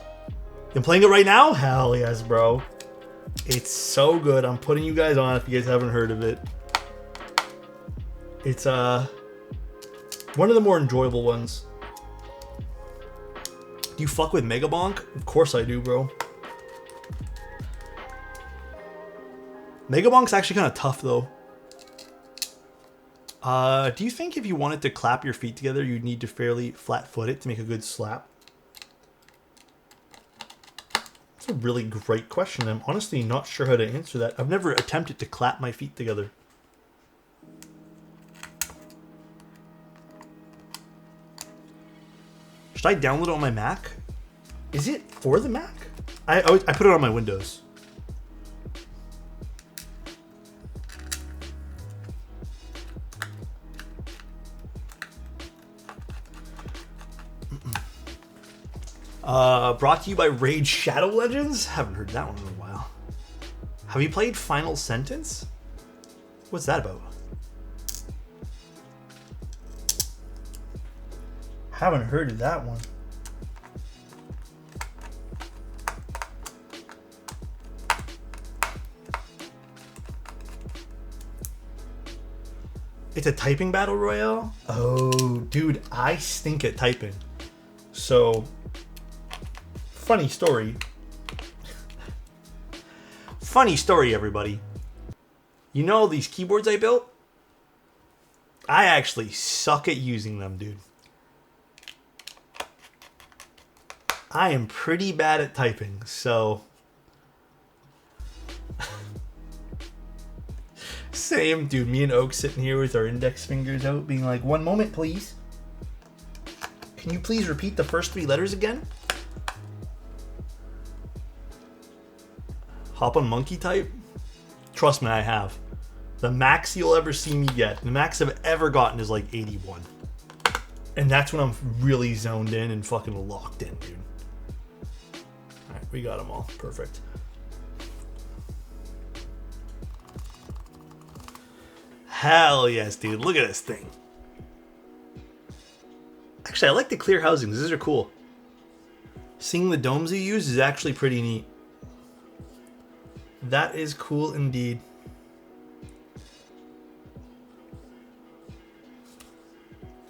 I'm playing it right now? Hell yes, bro. It's so good. I'm putting you guys on if you guys haven't heard of it. It's one of the more enjoyable ones. Do you fuck with Mega Bonk? Of course I do, bro. Mega Bonk's actually kind of tough, though. Do you think if you wanted to clap your feet together, you'd need to fairly flat-foot it to make a good slap? That's a really great question. I'm honestly not sure how to answer that. I've never attempted to clap my feet together. Should I download it on my Mac? Is it for the Mac? I put it on my Windows. Brought to you by Raid Shadow Legends? Haven't heard that one in a while. Have you played Final Sentence? What's that about? Haven't heard of that one. It's a typing battle royale? Oh, dude, I stink at typing. So, funny story. Funny story, everybody. You know these keyboards I built? I actually suck at using them, dude. I am pretty bad at typing, so... Same, dude. Me and Oak sitting here with our index fingers out, being like, 1 moment, please. Can you please repeat the first 3 letters again? Hop on monkey type? Trust me, I have. The max you'll ever see me get, the max I've ever gotten is like 81. And that's when I'm really zoned in and fucking locked in, dude. Alright, we got them all. Perfect. Hell yes, dude. Look at this thing. Actually, I like the clear housings. These are cool. Seeing the domes you use is actually pretty neat. That is cool indeed.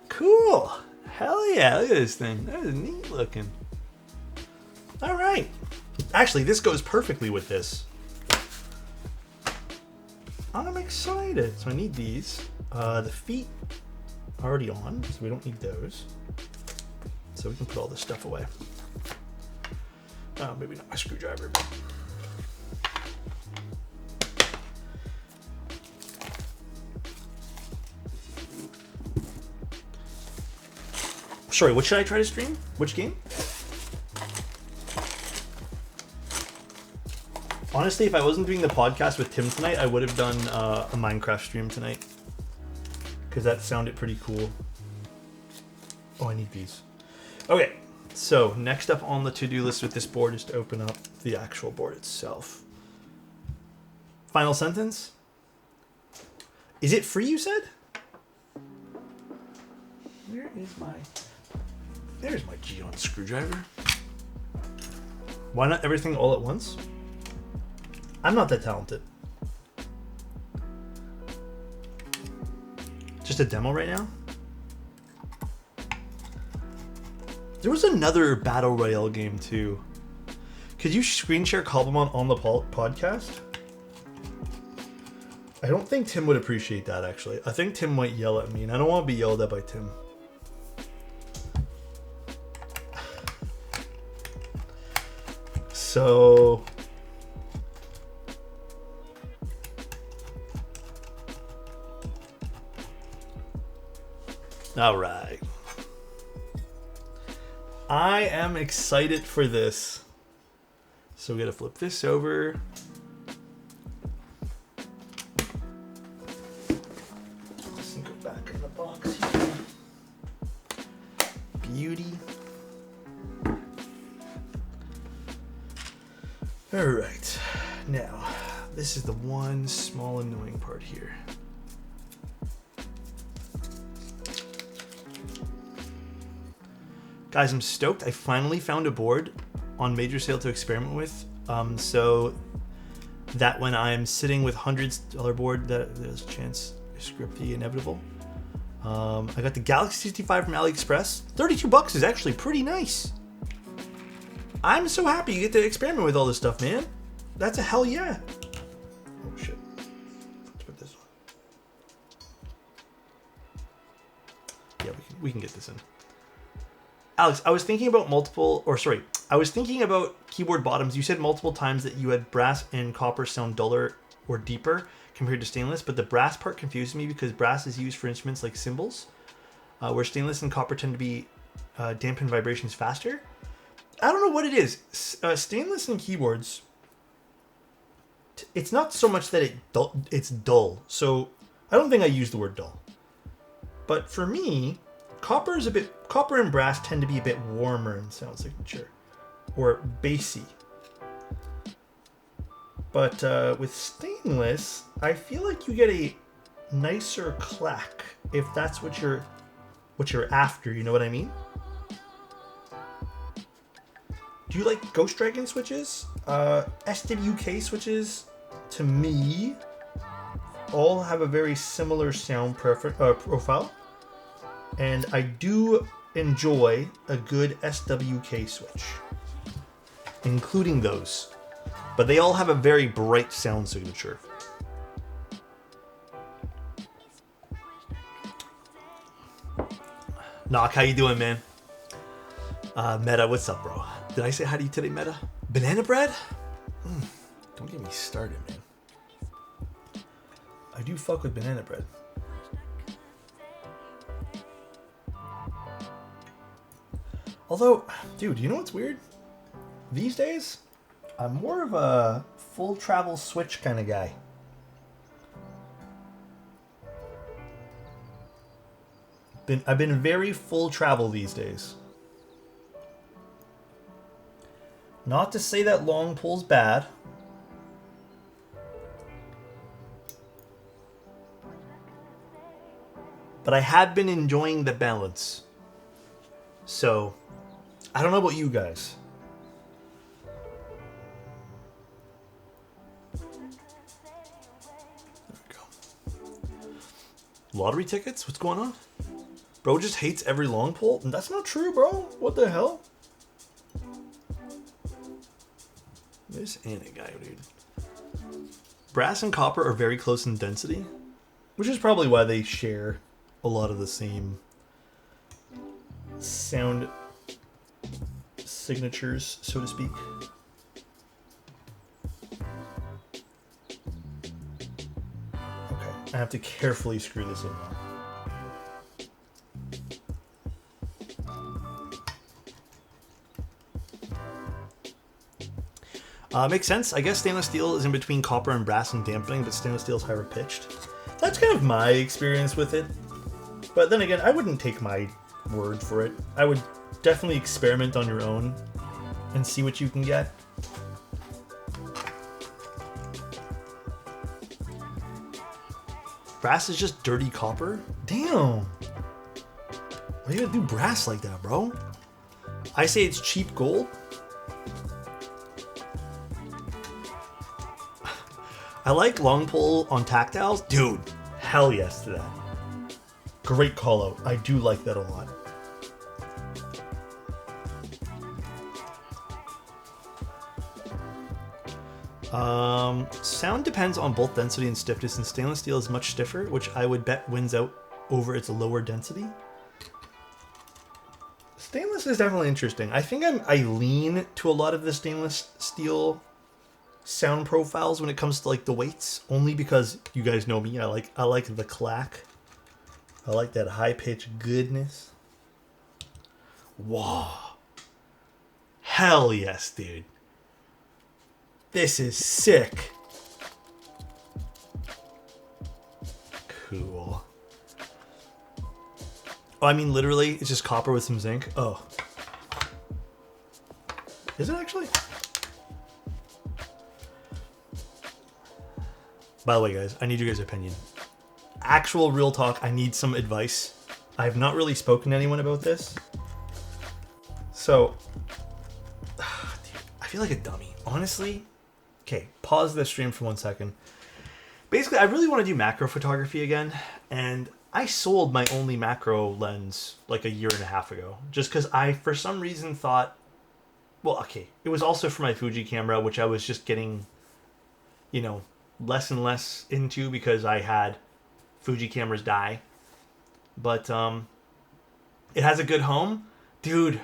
Cool. Hell yeah. Look at this thing. That is neat looking. All right. Actually, this goes perfectly with this. I'm excited. So I need these. The feet are already on, so we don't need those. So we can put all this stuff away. Maybe not my screwdriver, but... Sorry, what should I try to stream? Which game? Honestly, if I wasn't doing the podcast with Tim tonight, I would have done a Minecraft stream tonight. Because that sounded pretty cool. Oh, I need these. Okay, so next up on the to-do list with this board is to open up the actual board itself. Final sentence? Is it free, you said? Where is my... There's my Geon screwdriver. Why not everything all at once? I'm not that talented. Just a demo right now? There was another Battle Royale game too. Could you screen share Cobblemon on the podcast? I don't think Tim would appreciate that, actually. I think Tim might yell at me, and I don't want to be yelled at by Tim. So... Alright. I am excited for this. So we gotta flip this over. Let's go back in the box here. Beauty. Alright. Now, this is the one small annoying part here. Guys, I'm stoked. I finally found a board on major sale to experiment with. So that when I'm sitting with $100 board, that there's a chance to script the inevitable. I got the Galaxy 65 from AliExpress. $32 is actually pretty nice. I'm so happy you get to experiment with all this stuff, man. That's a hell yeah. Oh shit. Let's put this on. Yeah, we can get this in. Alex, I was thinking about keyboard bottoms. You said multiple times that you had brass and copper sound duller or deeper compared to stainless, but the brass part confused me because brass is used for instruments like cymbals, where stainless and copper tend to be dampen vibrations faster. I don't know what it is. Stainless and keyboards, it's not so much that it's dull. So I don't think I use the word dull. But for me, copper and brass tend to be a bit warmer in sound signature, or bassy. But with stainless, I feel like you get a nicer clack if that's what you're after. You know what I mean? Do you like Ghost Dragon switches? SWK switches, to me, all have a very similar sound profile. And I do enjoy a good SWK switch, including those. But they all have a very bright sound signature. Knock, how you doing, man? Meta, what's up, bro? Did I say hi to you today, Meta? Banana bread? Don't get me started, man. I do fuck with banana bread. Although, dude, you know what's weird? These days, I'm more of a full travel Switch kind of guy. I've been very full travel these days. Not to say that long pull's bad. But I have been enjoying the balance. So, I don't know about you guys. There we go. Lottery tickets? What's going on? Bro just hates every long pull? That's not true, bro. What the hell? This ain't a guy, dude. Brass and copper are very close in density, which is probably why they share a lot of the same sound signatures, so to speak. Okay, I have to carefully screw this in now. Makes sense. I guess stainless steel is in between copper and brass and dampening, but stainless steel is higher pitched. That's kind of my experience with it. But then again, I wouldn't take my word for it. I would definitely experiment on your own and see what you can get. Brass is just dirty copper? Damn. Why you gotta do brass like that, bro? I say it's cheap gold. I like long pole on tactiles. Dude, hell yes to that. Great call out. I do like that a lot. Sound depends on both density and stiffness, and stainless steel is much stiffer, which I would bet wins out over its lower density. Stainless is definitely interesting. I think I lean to a lot of the stainless steel sound profiles when it comes to like the weights, only because you guys know me. I like the clack. I like that high pitch goodness. Wow. Hell yes, dude. This is sick. Cool. Oh, I mean, literally, it's just copper with some zinc. Oh. Is it actually? By the way, guys, I need you guys' opinion. Actual real talk, I need some advice. I have not really spoken to anyone about this. So, dude, I feel like a dummy. Honestly, okay, pause the stream for 1 second. Basically, I really want to do macro photography again, and I sold my only macro lens like a year and a half ago, just because I, for some reason, thought, well, okay, it was also for my Fuji camera, which I was just getting, you know, less and less into because I had Fuji cameras die. But it has a good home. Dude,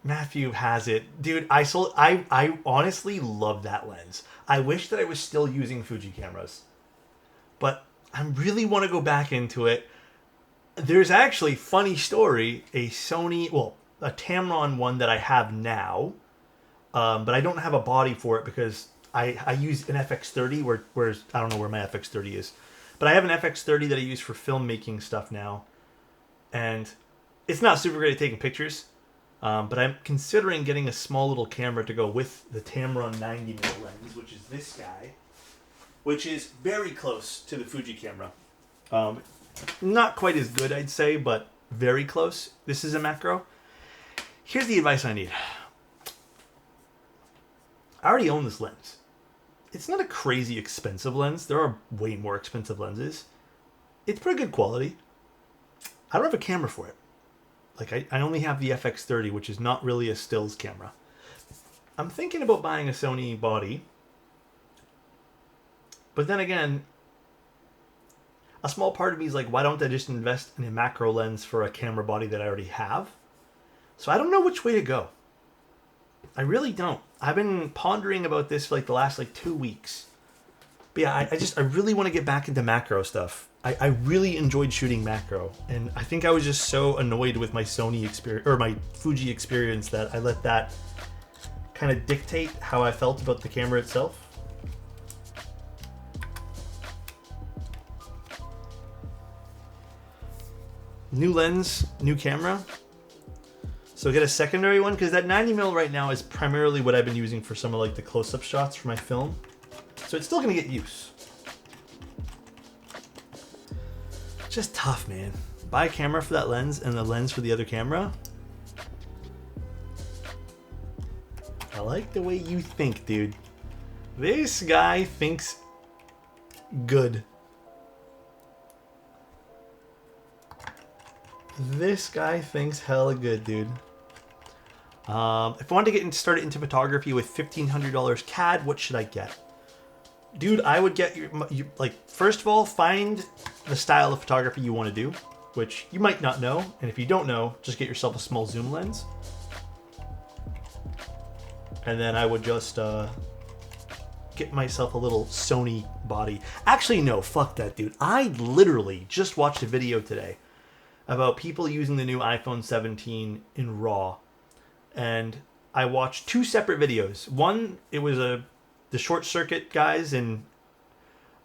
Matthew has it. Dude, I honestly love that lens. I wish that I was still using Fuji cameras. But I really want to go back into it. There's actually, funny story, a Sony, well, a Tamron one that I have now, but I don't have a body for it because I use an FX30, whereas I don't know where my FX30 is. But I have an FX30 that I use for filmmaking stuff now. And it's not super great at taking pictures, but I'm considering getting a small little camera to go with the Tamron 90mm lens, which is this guy, which is very close to the Fuji camera. Not quite as good, I'd say, but very close. This is a macro. Here's the advice I need. I already own this lens. It's not a crazy expensive lens. There are way more expensive lenses. It's pretty good quality. I don't have a camera for it. Like, I only have the FX30, which is not really a stills camera. I'm thinking about buying a Sony body. But then again, a small part of me is like, why don't I just invest in a macro lens for a camera body that I already have? So I don't know which way to go. I really don't. I've been pondering about this for like the last 2 weeks. But yeah, I really want to get back into macro stuff. I really enjoyed shooting macro, and I think I was just so annoyed with my Sony experience or my Fuji experience that I let that kind of dictate how I felt about the camera itself. New lens, new camera. So get a secondary one, because that 90mm right now is primarily what I've been using for some of like the close-up shots for my film. So it's still gonna get use. Just tough, man. Buy a camera for that lens and the lens for the other camera. I like the way you think, dude. This guy thinks good. This guy thinks hella good, dude. If I wanted to get started into photography with $1,500 CAD, what should I get? Dude, I would get first of all, find the style of photography you want to do, which you might not know. And if you don't know, just get yourself a small zoom lens. And then I would just get myself a little Sony body. Actually, no, fuck that, dude. I literally just watched a video today about people using the new iPhone 17 in RAW. And I watched two separate videos. One, it was the Short Circuit guys in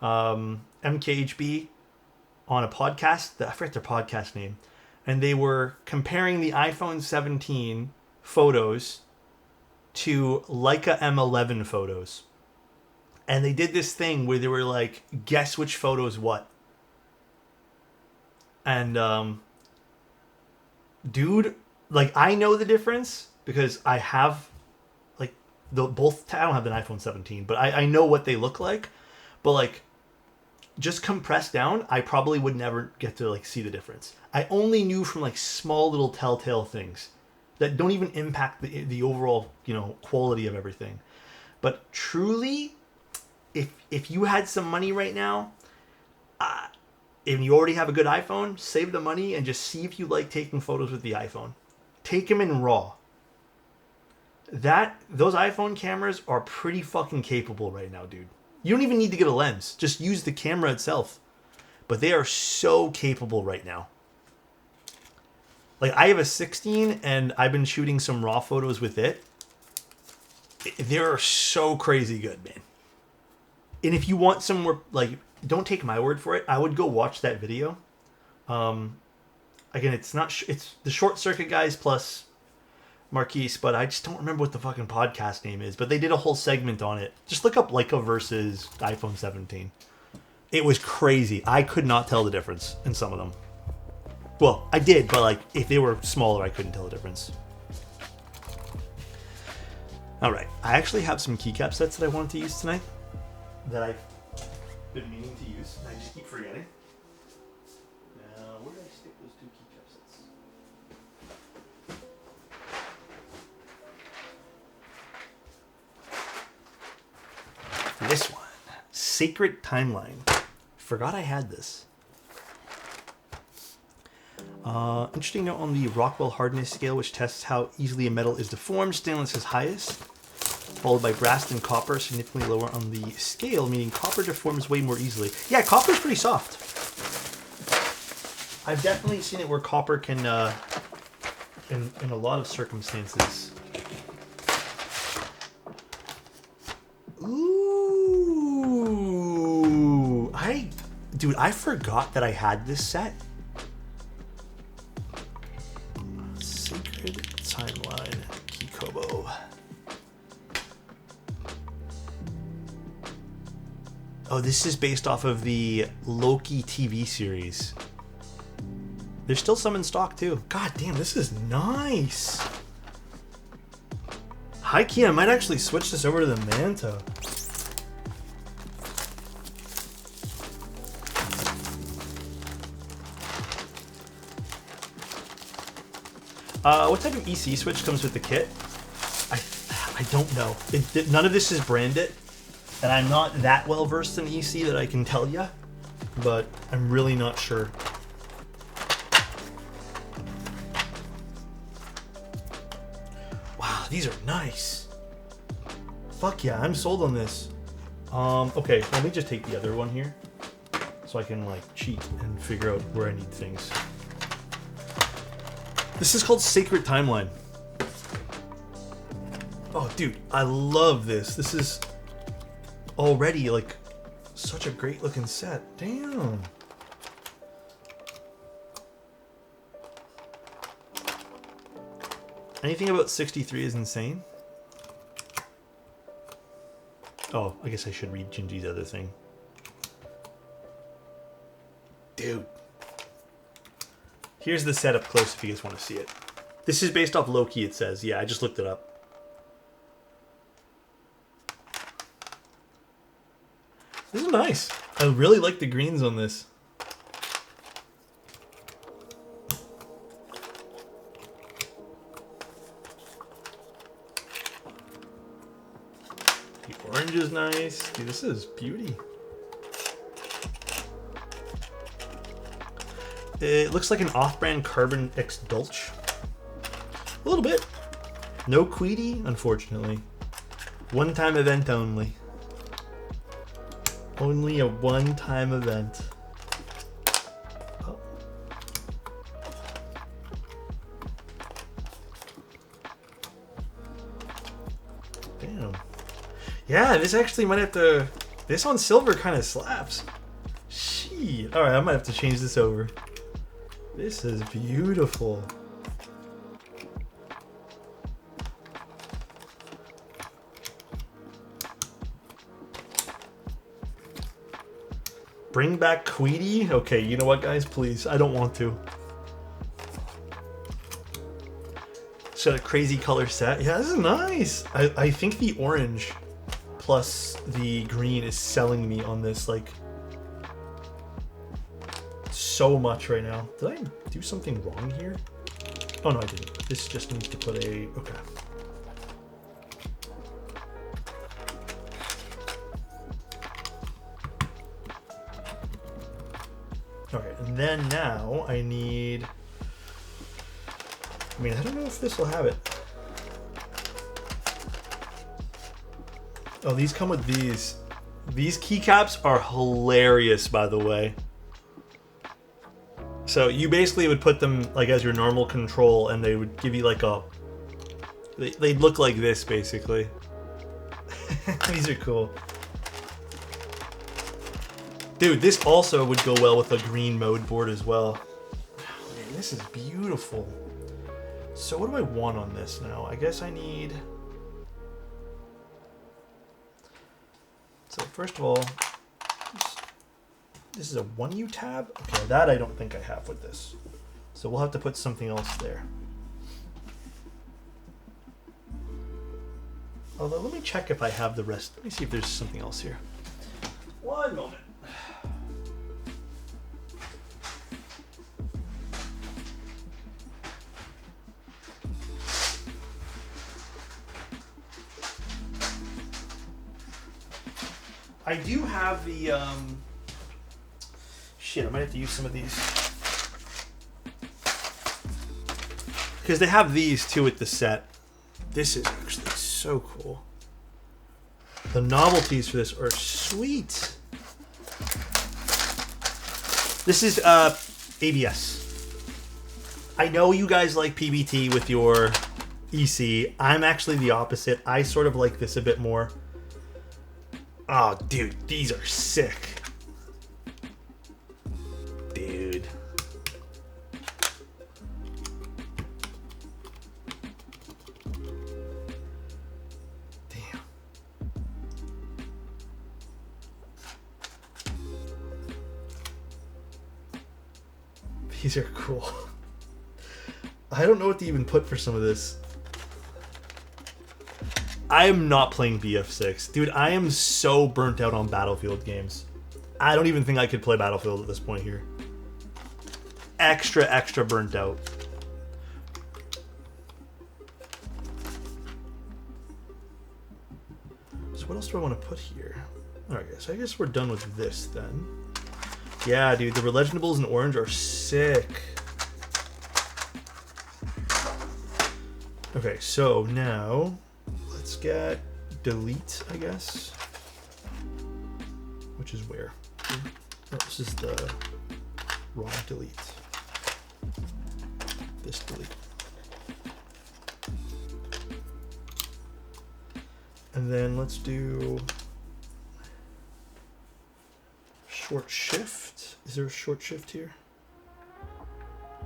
MKHB on a podcast. I forget their podcast name. And they were comparing the iPhone 17 photos to Leica M11 photos. And they did this thing where they were like, guess which photo is what. And dude, like I know the difference because I have like the both. I don't have an iPhone 17, but I know what they look like. But like just compressed down, I probably would never get to like see the difference. I only knew from like small little telltale things that don't even impact the overall, quality of everything. But truly, if you had some money right now, and you already have a good iPhone, save the money and just see if you like taking photos with the iPhone. Take them in RAW. Those iPhone cameras are pretty fucking capable right now, dude. You don't even need to get a lens. Just use the camera itself. But they are so capable right now. Like, I have a 16, and I've been shooting some RAW photos with it. They're so crazy good, man. And if you want some more, like, don't take my word for it. I would go watch that video. Again, it's the Short Circuit guys plus Marquise, but I just don't remember what the fucking podcast name is. But they did a whole segment on it. Just look up Leica versus iPhone 17. It was crazy. I could not tell the difference in some of them. Well, I did, but like if they were smaller, I couldn't tell the difference. All right, I actually have some keycap sets that I wanted to use tonight that I've been meaning to use, and I just keep forgetting. Now, where did I stick those two keycap sets? This one, Sacred Timeline. Forgot I had this. Interesting note on the Rockwell hardness scale, which tests how easily a metal is deformed. Stainless is highest, followed by brass and copper, significantly lower on the scale, meaning copper deforms way more easily. Yeah, copper's pretty soft. I've definitely seen it where copper can, in a lot of circumstances. Ooh, dude, I forgot that I had this set. Sacred Timeline Kikobo. Oh, this is based off of the Loki TV series. There's still some in stock too. God damn, this is nice. High key, I might actually switch this over to the Manta. What type of EC switch comes with the kit? I don't know. None of this is branded, and I'm not that well versed in EC that I can tell you, but I'm really not sure. Wow, these are nice. Fuck yeah, I'm sold on this. Okay, let me just take the other one here, so I can like cheat and figure out where I need things. This is called Sacred Timeline. Oh, dude, I love this. This is already, like, such a great looking set. Damn. Anything about 63 is insane. Oh, I guess I should read Gingy's other thing. Dude. Here's the setup close if you guys want to see it. This is based off Loki, it says. Yeah, I just looked it up. This is nice. I really like the greens on this. The orange is nice. Dude, this is beauty. It looks like an off-brand Carbon X Dulce. A little bit. No Queedy, unfortunately. One-time event only. Only a one-time event. Oh. Damn. Yeah, this actually might have to... This on silver kind of slaps. Shit. Alright, I might have to change this over. This is beautiful. Bring back Queedy? Okay, you know what, guys? Please, I don't want to. It's got a crazy color set. Yeah, this is nice. I think the orange plus the green is selling me on this, like, so much right now. Did I do something wrong here? Oh, no, I didn't. This just needs to put a... Okay. Okay, and then now I need... I mean, I don't know if this will have it. Oh, these come with these. These keycaps are hilarious, by the way. So you basically would put them like as your normal control, and they would give you like a... They'd look like this, basically. These are cool. Dude, this also would go well with a green mode board as well. Oh, man, this is beautiful. So what do I want on this now? I guess I need... So first of all, this is a 1U tab? Okay, that I don't think I have with this. So we'll have to put something else there. Although, let me check if I have the rest. Let me see if there's something else here. One moment. I do have the, shit, I might have to use some of these. Because they have these too with the set. This is actually so cool. The novelties for this are sweet. This is ABS. I know you guys like PBT with your EC. I'm actually the opposite. I sort of like this a bit more. Oh, dude, these are sick. Dude. Damn. These are cool. I don't know what to even put for some of this. I am not playing BF6. Dude, I am so burnt out on Battlefield games. I don't even think I could play Battlefield at this point here. Extra burnt out. So what else do I want to put here? Alright, so I guess we're done with this then. Yeah, dude, the Relegendables in orange are sick. Okay, so now... Let's get delete, I guess. Which is where? Oh, this is the raw delete. This delete. And then let's do short shift. Is there a short shift here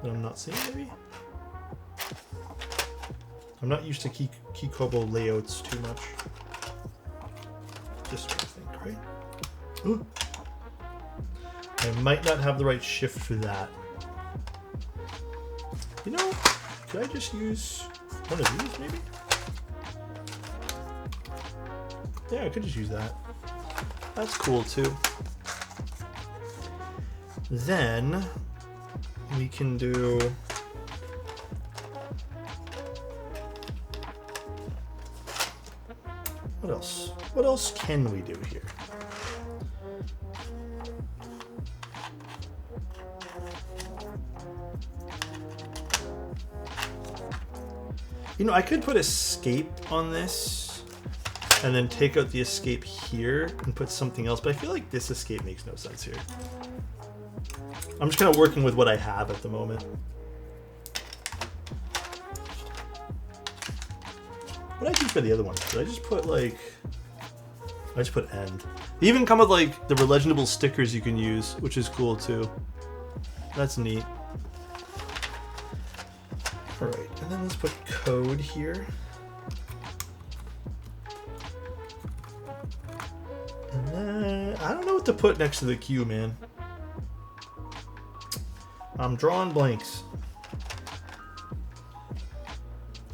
that I'm not seeing, maybe? I'm not used to key combo layouts too much. This one, I think, right? Ooh. I might not have the right shift for that. You know, could I just use one of these, maybe? Yeah, I could just use that. That's cool, too. Then, we can do... What else? What else can we do here? You know, I could put escape on this and then take out the escape here and put something else, but I feel like this escape makes no sense here. I'm just kind of working with what I have at the moment. What did I do for the other one? Did I just put like... I just put end. They even come with like the Relegendable stickers you can use, which is cool too. That's neat. Alright, and then let's put code here. I don't know what to put next to the Q, man. I'm drawing blanks.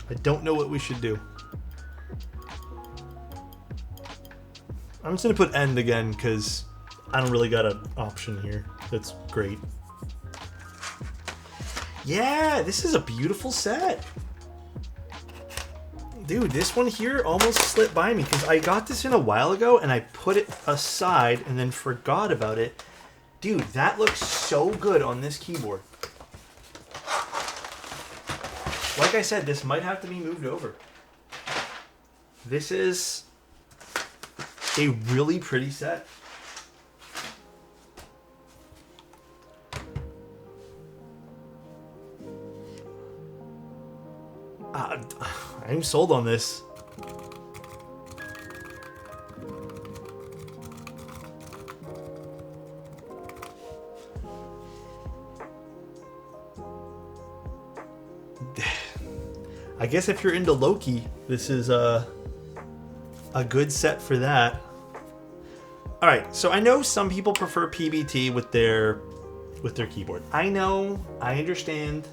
I don't know what we should do. I'm just going to put end again because I don't really got an option here. That's great. Yeah, this is a beautiful set. Dude, this one here almost slipped by me because I got this in a while ago and I put it aside and then forgot about it. Dude, that looks so good on this keyboard. Like I said, this might have to be moved over. This is a really pretty set. I'm sold on this. I guess if you're into Loki, this is a good set for that. All right, so I know some people prefer PBT with their keyboard. I know, I understand.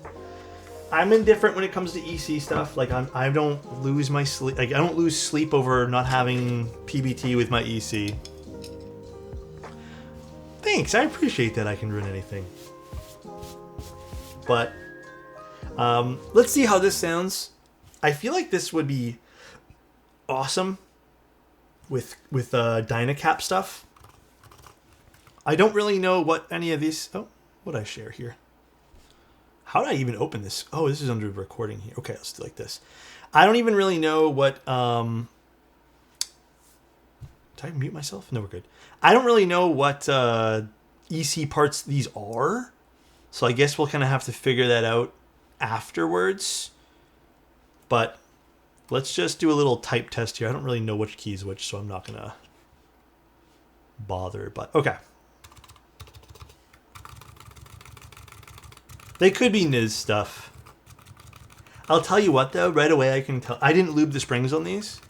I'm indifferent when it comes to EC stuff. Like I don't lose my sleep. Like I don't lose sleep over not having PBT with my EC. Thanks, I appreciate that. I can run anything. But let's see how this sounds. I feel like this would be awesome with Dynacap stuff. I don't really know what any of these. Oh, what did I share here? How did I even open this? Oh, this is under recording here. Okay, let's do like this. I don't even really know what... Did I mute myself? No, we're good. I don't really know what EC parts these are. So I guess we'll kind of have to figure that out afterwards. But let's just do a little type test here. I don't really know which key is which, so I'm not going to bother. But okay. They could be Niz stuff. I'll tell you what, though, right away I can tell. I didn't lube the springs on these.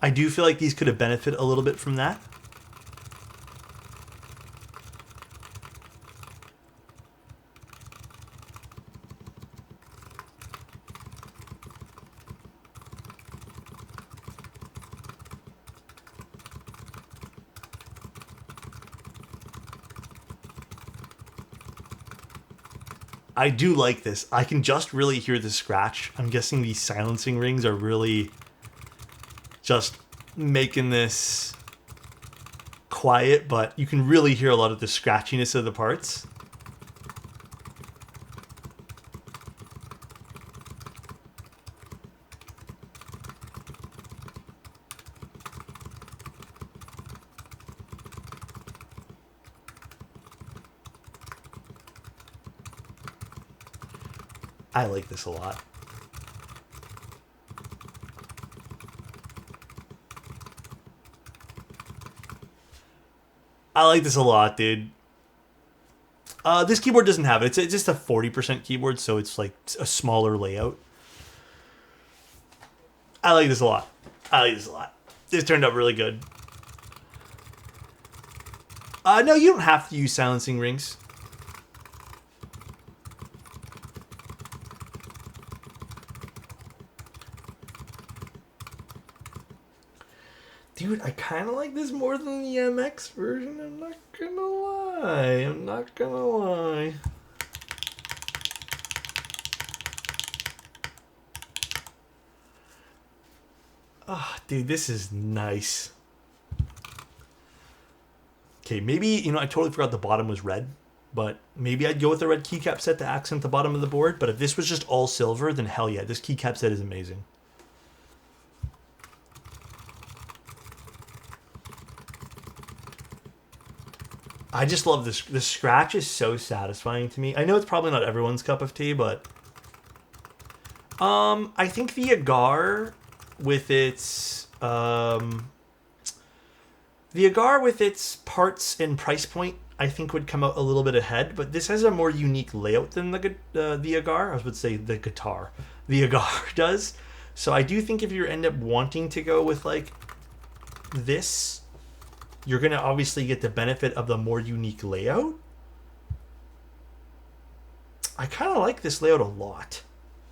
I do feel like these could have benefited a little bit from that. I do like this. I can just really hear the scratch. I'm guessing these silencing rings are really just making this quiet, but you can really hear a lot of the scratchiness of the parts. I like this a lot. I like this a lot, dude. This keyboard doesn't have it. It's just a 40% keyboard, so it's like a smaller layout. I like this a lot. I like this a lot. This turned out really good. No, you don't have to use silencing rings. Dude, I kind of like this more than the MX version. I'm not gonna lie. I'm not gonna lie. Ah, oh, dude, this is nice. Okay, maybe, I totally forgot the bottom was red. But maybe I'd go with a red keycap set to accent the bottom of the board. But if this was just all silver, then hell yeah, this keycap set is amazing. I just love this. The scratch is so satisfying to me. I know it's probably not everyone's cup of tea, but I think the Agar with its parts and price point, I think would come out a little bit ahead. But this has a more unique layout than the Agar. I was about to say the guitar. The Agar does. So I do think if you end up wanting to go with like this, you're going to obviously get the benefit of the more unique layout. I kind of like this layout a lot.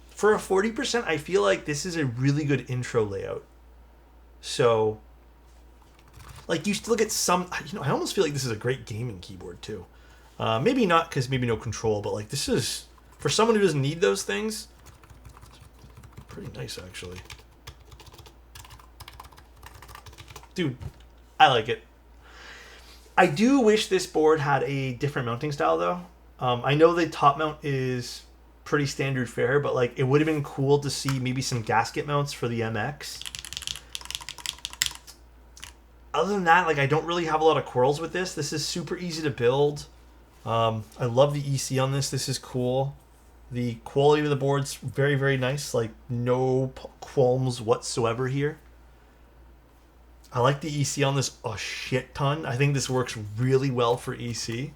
For a 40%, I feel like this is a really good intro layout. So, like, you look at some, I almost feel like this is a great gaming keyboard too. Maybe not, because maybe no control, but like this is, for someone who doesn't need those things, pretty nice actually. Dude, I like it. I do wish this board had a different mounting style though. I know the top mount is pretty standard fare, but like it would have been cool to see maybe some gasket mounts for the MX. Other than that, like I don't really have a lot of quarrels with this. This is super easy to build. I love the EC on this. This is cool. The quality of the board's very, very nice. Like no qualms whatsoever here. I like the EC on this a shit ton. I think this works really well for EC.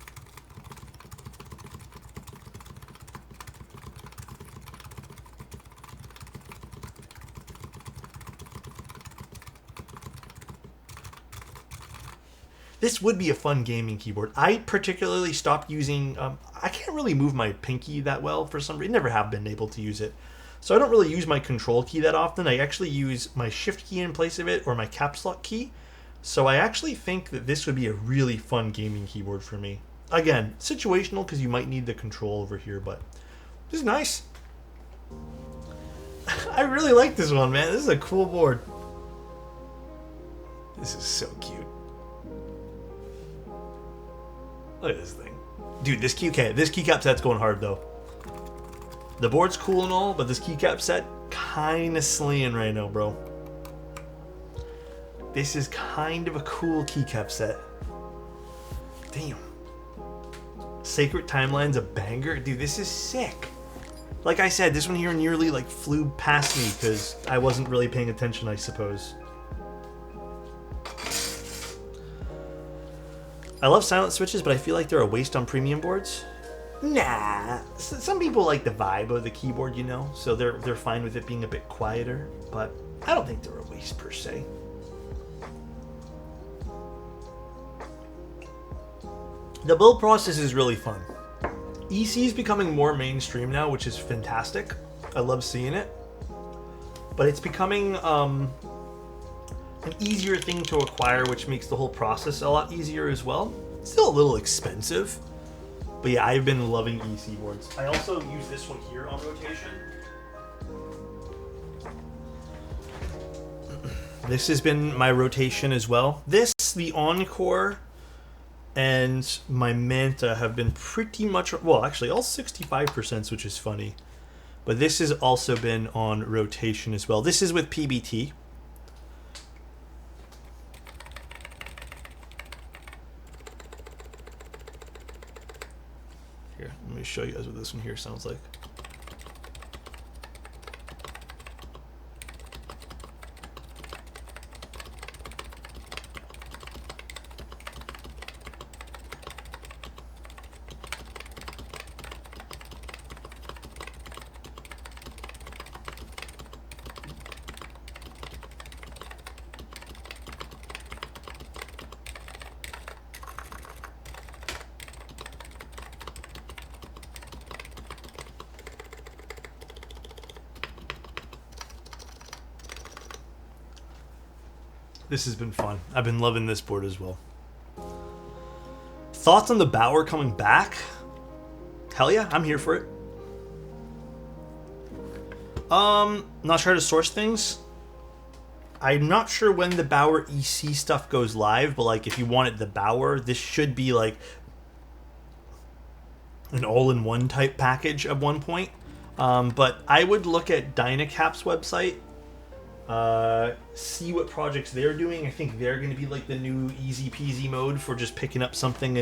This would be a fun gaming keyboard. I particularly stopped using... I can't really move my pinky that well for some reason. Never have been able to use it. So I don't really use my control key that often. I actually use my shift key in place of it or my caps lock key. So I actually think that this would be a really fun gaming keyboard for me. Again, situational because you might need the control over here, but this is nice. I really like this one, man. This is a cool board. This is so cute. Look at this thing. Dude, this keycap set's going hard, though. The board's cool and all, but this keycap set, kind of slaying right now, bro. This is kind of a cool keycap set. Damn. Sacred Timeline's a banger. Dude, this is sick. Like I said, this one here nearly like flew past me because I wasn't really paying attention, I suppose. I love silent switches, but I feel like they're a waste on premium boards. Nah, some people like the vibe of the keyboard, you know, so they're fine with it being a bit quieter, but I don't think they're a waste per se. The build process is really fun. EC is becoming more mainstream now, which is fantastic. I love seeing it, but it's becoming an easier thing to acquire, which makes the whole process a lot easier as well. It's still a little expensive, but yeah, I've been loving EC boards. I also use this one here on rotation. This has been my rotation as well. This, the Encore, and my Manta have been pretty much, well, actually all 65%, which is funny. But this has also been on rotation as well. This is with PBT. Here, let me show you guys what this one here sounds like. This has been fun. I've been loving this board as well. Thoughts on the Bauer coming back? Hell yeah, I'm here for it. Not sure how to source things. I'm not sure when the Bauer EC stuff goes live, but like if you wanted the Bauer, this should be like an all-in-one type package at one point. But I would look at Dynacap's website. See what projects they're doing. I think they're going to be like the new easy peasy mode for just picking up something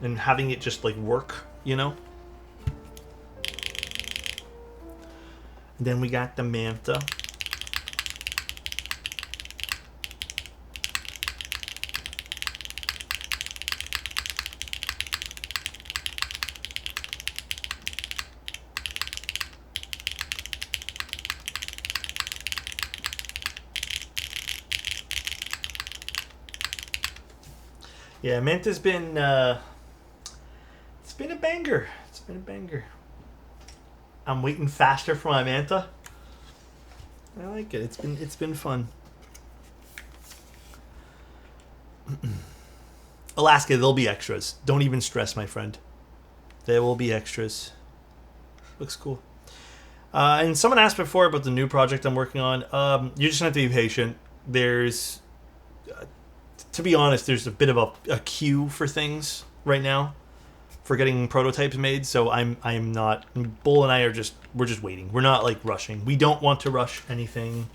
and having it just like work, you know. And then we got the Manta. Yeah, Manta's been it's been a banger. It's been a banger. I'm waiting faster for my Manta. I like it. It's been fun. Alaska, there'll be extras. Don't even stress, my friend. There will be extras. Looks cool. And someone asked before about the new project I'm working on. You're just gonna have to be patient. There's, to be honest, there's a bit of a queue for things right now for getting prototypes made. So I'm not. Bull and I we're just waiting. We're not like rushing. We don't want to rush anything.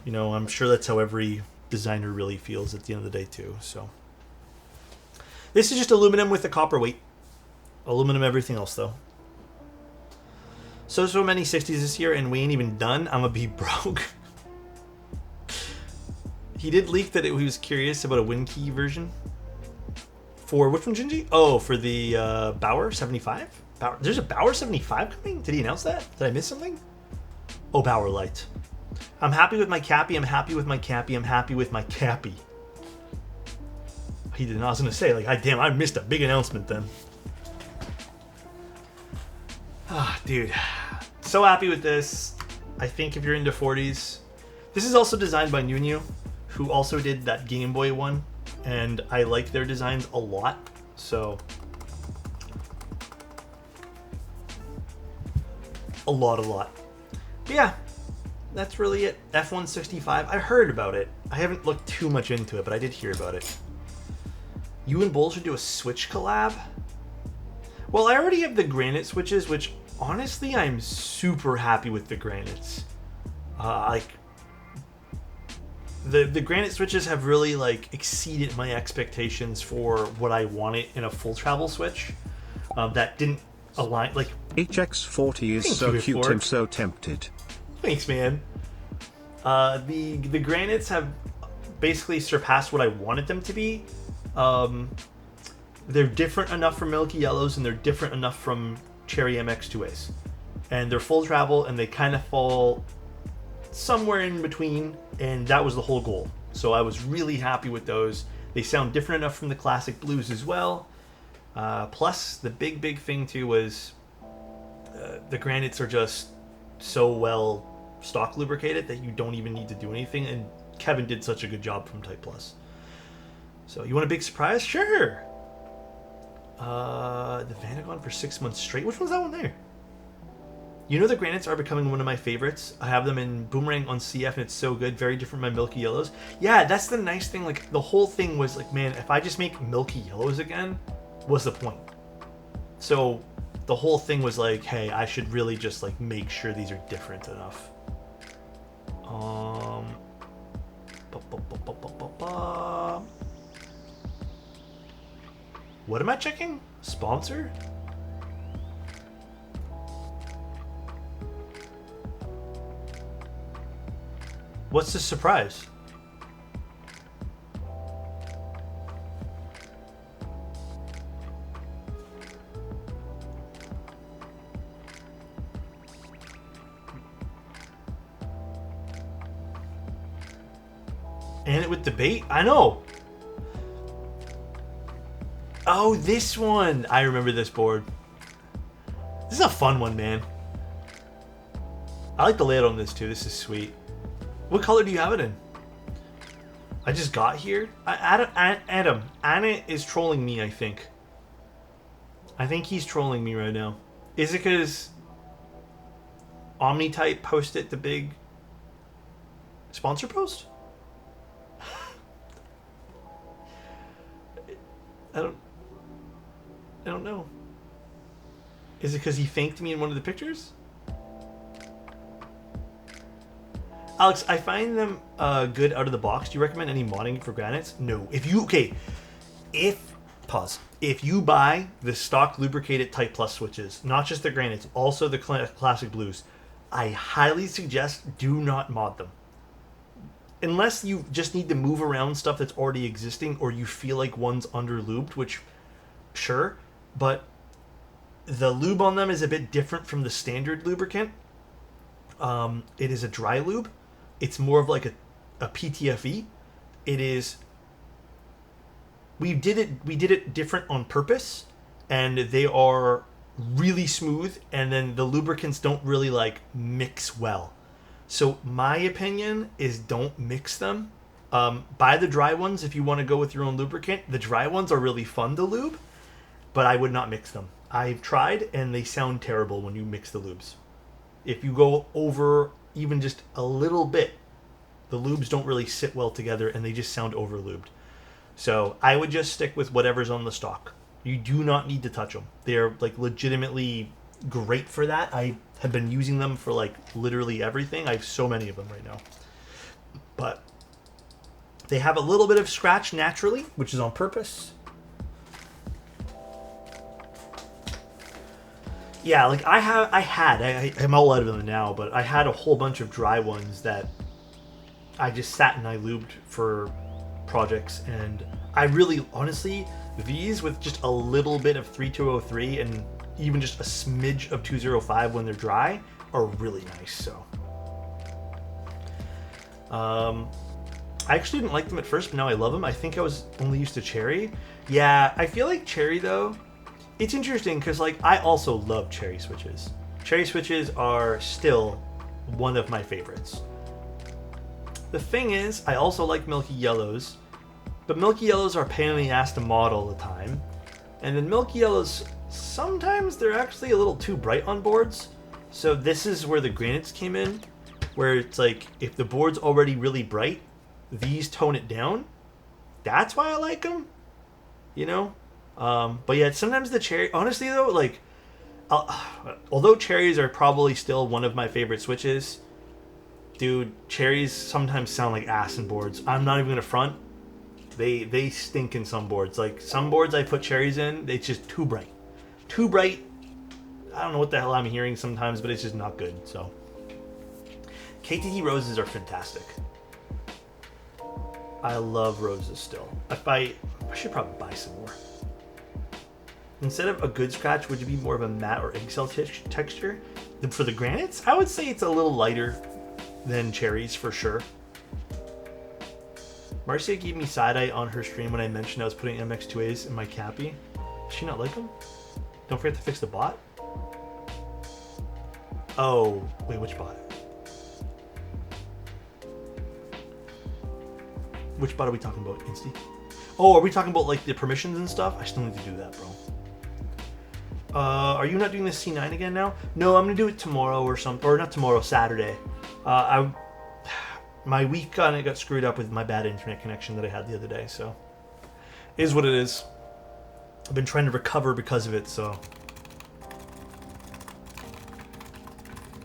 You know, I'm sure that's how every designer really feels at the end of the day too. So this is just aluminum with a copper weight. Aluminum everything else though. So many 60s this year and we ain't even done. I'm gonna be broke. He did leak that he was curious about a WinKey version. For which one, Gingy? Oh, for the Bauer 75? There's a Bauer 75 coming? Did he announce that? Did I miss something? Oh, Bauer Light. I'm happy with my Cappy. I'm happy with my Cappy. I'm happy with my Cappy. He didn't. I was going to say, like, damn, I missed a big announcement then. Ah, dude. So happy with this. I think if you're into 40s. This is also designed by Nunu, who also did that Game Boy one. And I like their designs a lot. So a lot. But yeah, that's really it. F-165. I heard about it. I haven't looked too much into it, but I did hear about it. You and Bull should do a Switch collab? Well, I already have the Granite Switches, which honestly I'm super happy with the Granites. The Granite Switches have really like exceeded my expectations for what I wanted in a full travel Switch. That didn't align. Like HX40 is so cute. I'm so tempted. Thanks, man. The Granites have basically surpassed what I wanted them to be. They're different enough from Milky Yellows, and they're different enough from Cherry MX2As, and they're full travel, and they kind of fall somewhere in between, and that was the whole goal. So I was really happy with those. They sound different enough from the classic blues as well. Plus, the big thing too was the Granites are just so well stock lubricated that you don't even need to do anything, and Kevin did such a good job from Type Plus. So you want a big surprise? Sure. The Vanagon for 6 months straight. Which one's that one there? You know, the Granites are becoming one of my favorites. I have them in Boomerang on CF, and it's so good. Very different from my Milky Yellows. Yeah, that's the nice thing. Like, the whole thing was like, man, if I just make Milky Yellows again, what's the point? So the whole thing was like, hey, I should really just like make sure these are different enough. What am I checking? Sponsor? What's the surprise? And it with debate? I know. Oh, this one. I remember this board. This is a fun one, man. I like the layout on this too. This is sweet. What color do you have it in? I just got here. Adam. Anna is trolling me, I think. I think he's trolling me right now. Is it because Omnitype posted the big sponsor post? I don't know. Is it because he thanked me in one of the pictures? Alex, I find them good out of the box. Do you recommend any modding for Granites? No. If you buy the stock lubricated Type Plus switches, not just the Granites, also the classic blues, I highly suggest do not mod them. Unless you just need to move around stuff that's already existing, or you feel like one's under lubed, which, sure, but the lube on them is a bit different from the standard lubricant. It is a dry lube. It's more of like a PTFE. It is we did it different on purpose, and they are really smooth, and then the lubricants don't really like mix well. So my opinion is don't mix them. Buy the dry ones if you want to go with your own lubricant. The dry ones are really fun to lube, but I would not mix them. I've tried, and they sound terrible when you mix the lubes. If you go over even just a little bit, the lubes don't really sit well together, and they just sound over lubed. So I would just stick with whatever's on the stock. You do not need to touch them. They're like legitimately great for that. I have been using them for like literally everything. I have so many of them right now. But they have a little bit of scratch naturally, which is on purpose. Yeah, like I'm all out of them now, but I had a whole bunch of dry ones that I just sat and I lubed for projects, and I really, honestly, these with just a little bit of 3203 and even just a smidge of 205 when they're dry are really nice. So I actually didn't like them at first, but now I love them. I think I was only used to cherry. Yeah, I feel like cherry though, it's interesting because like I also love cherry switches. Cherry switches are still one of my favorites. The thing is, I also like milky yellows, but milky yellows are a pain in the ass to mod all the time. And then milky yellows, sometimes they're actually a little too bright on boards. So this is where the granites came in, where it's like, if the board's already really bright, these tone it down. That's why I like them, you know? But yeah, sometimes the cherry, honestly though, like, although cherries are probably still one of my favorite switches, dude, cherries sometimes sound like ass in boards. I'm not even gonna front. They stink in some boards. Like some boards I put cherries in, it's just too bright. Too bright. I don't know what the hell I'm hearing sometimes, but it's just not good. So KTT roses are fantastic. I love roses still. I should probably buy some more. Instead of a good scratch, would it be more of a matte or eggshell texture? For the granites, I would say it's a little lighter than cherries for sure. Marcia gave me side-eye on her stream when I mentioned I was putting MX2As in my Cappy. Does she not like them? Don't forget to fix the bot. Oh, wait, which bot? Which bot are we talking about, Insty? Oh, are we talking about like the permissions and stuff? I still need to do that, bro. Are you not doing the C9 again now? No, I'm gonna do it tomorrow or something, or not tomorrow, Saturday. My week kind of got screwed up with my bad internet connection that I had the other day, so it is what it is. I've been trying to recover because of it, so.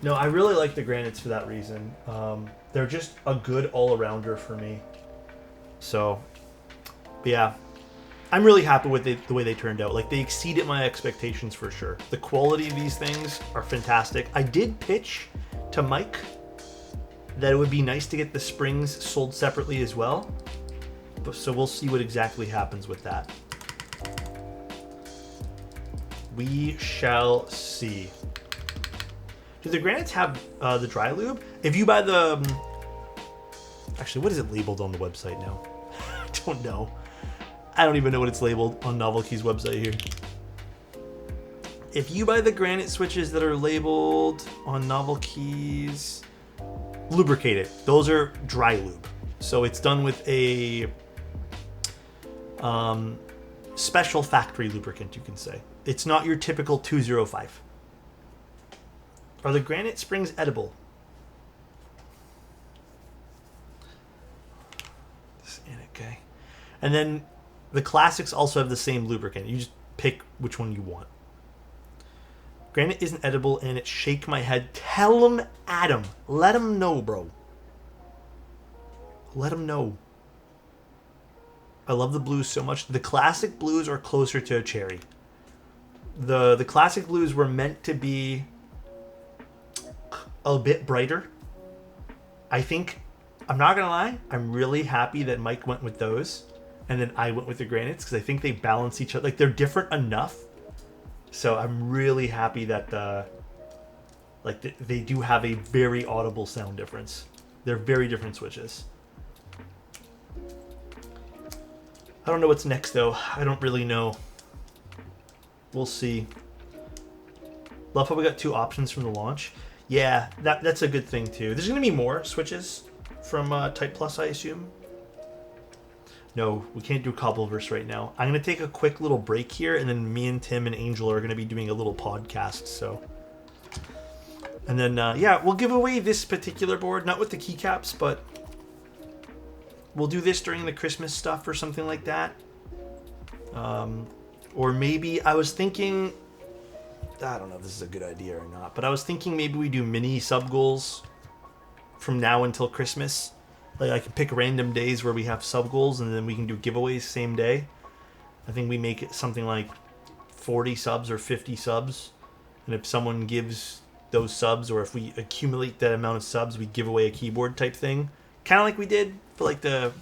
No, I really like the granites for that reason. They're just a good all-arounder for me. So, but yeah, I'm really happy with the way they turned out. Like, they exceeded my expectations for sure. The quality of these things are fantastic. I did pitch to Mike that it would be nice to get the springs sold separately as well. So we'll see what exactly happens with that. We shall see. Do the granites have the dry lube? If you buy the... actually, what is it labeled on the website now? I don't know. I don't even know what it's labeled on Novelty's website here. If you buy the granite switches that are labeled on Novelty's, lubricated. Those are dry lube. So it's done with a special factory lubricant, you can say. It's not your typical 205. Are the granite springs edible? Okay. And then the classics also have the same lubricant. You just pick which one you want. Granite isn't edible and it shake my head. Tell him, Adam. Let him know, bro. Let him know. I love the blues so much. The classic blues are closer to a cherry. The classic blues were meant to be a bit brighter. I think, I'm not gonna lie, I'm really happy that Mike went with those and then I went with the granites because I think they balance each other. Like, they're different enough. So I'm really happy that they do have a very audible sound difference. They're very different switches. I don't know what's next, though. I don't really know. We'll see. Love how we got 2 options from the launch. Yeah, that's a good thing, too. There's going to be more switches from Type Plus, I assume. No, we can't do Cobbleverse right now. I'm going to take a quick little break here, and then me and Tim and Angel are going to be doing a little podcast, so... And then, yeah, we'll give away this particular board, not with the keycaps, but we'll do this during the Christmas stuff or something like that. Or maybe, I was thinking... I don't know if this is a good idea or not, but I was thinking maybe we do mini sub goals from now until Christmas. Like I can pick random days where we have sub goals, and then we can do giveaways same day. I think we make it something like 40 subs or 50 subs, and if someone gives those subs, or if we accumulate that amount of subs, we give away a keyboard type thing, kind of like we did for like the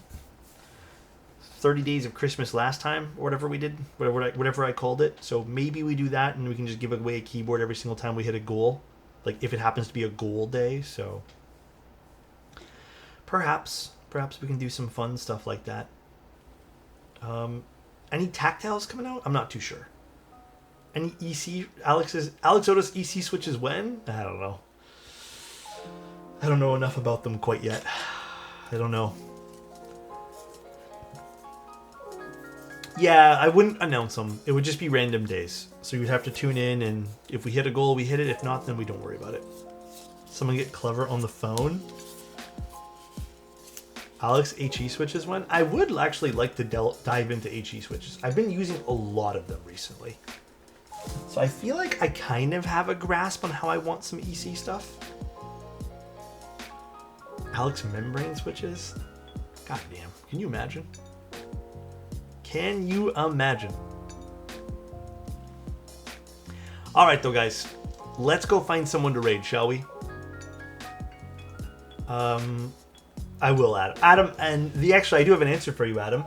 30 days of Christmas last time, or whatever we did, whatever I called it. So maybe we do that, and we can just give away a keyboard every single time we hit a goal, like if it happens to be a goal day. So perhaps we can do some fun stuff like that. Any tactiles coming out? I'm not too sure. Any EC Alexotos EC switches when? I don't know. I don't know enough about them quite yet. I don't know. Yeah, I wouldn't announce them. It would just be random days. So you'd have to tune in, and if we hit a goal, we hit it. If not, then we don't worry about it. Someone get clever on the phone. Alex, HE switches when? I would actually like to dive into HE switches. I've been using a lot of them recently. So I feel like I kind of have a grasp on how I want some EC stuff. Alex membrane switches? God damn. Can you imagine? Can you imagine? Alright though, guys. Let's go find someone to raid, shall we? I will, Adam. And actually, I do have an answer for you, Adam.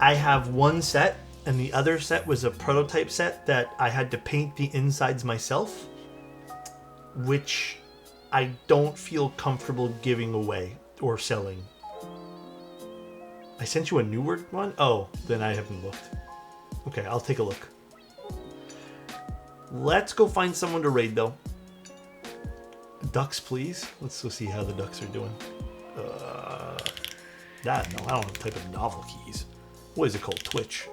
I have one set, and the other set was a prototype set that I had to paint the insides myself, which I don't feel comfortable giving away or selling. I sent you a newer one? Oh, then I haven't looked. Okay, I'll take a look. Let's go find someone to raid, though. Ducks, please. Let's go see how the ducks are doing. No, I don't want to type in novel keys. What is it called? Twitch.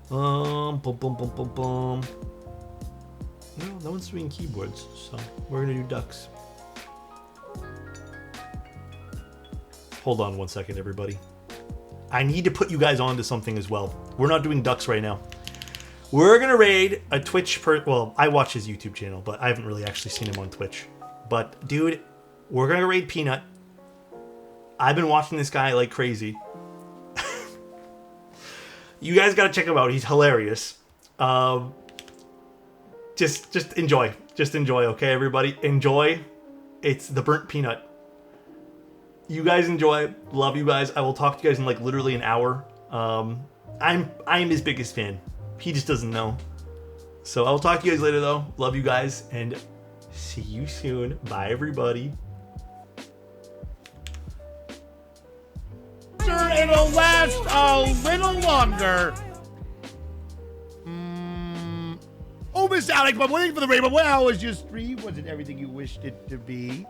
Boom. No, no one's doing keyboards, so we're gonna do ducks. Hold on one second, everybody. I need to put you guys onto something as well. We're not doing ducks right now. We're gonna raid a Twitch well, I watch his YouTube channel, but I haven't really actually seen him on Twitch. But dude, we're gonna raid Peanut. I've been watching this guy like crazy. You guys gotta check him out. He's hilarious. Just enjoy. Just enjoy, okay, everybody? Enjoy. It's the burnt peanut. You guys enjoy. Love you guys. I will talk to you guys in like literally an hour. I'm his biggest fan. He just doesn't know. So I'll talk to you guys later though. Love you guys and see you soon. Bye everybody. It'll last a little longer. Oh, Miss Alex, I'm waiting for the rainbow. Well, it's just 3. Was it everything you wished it to be?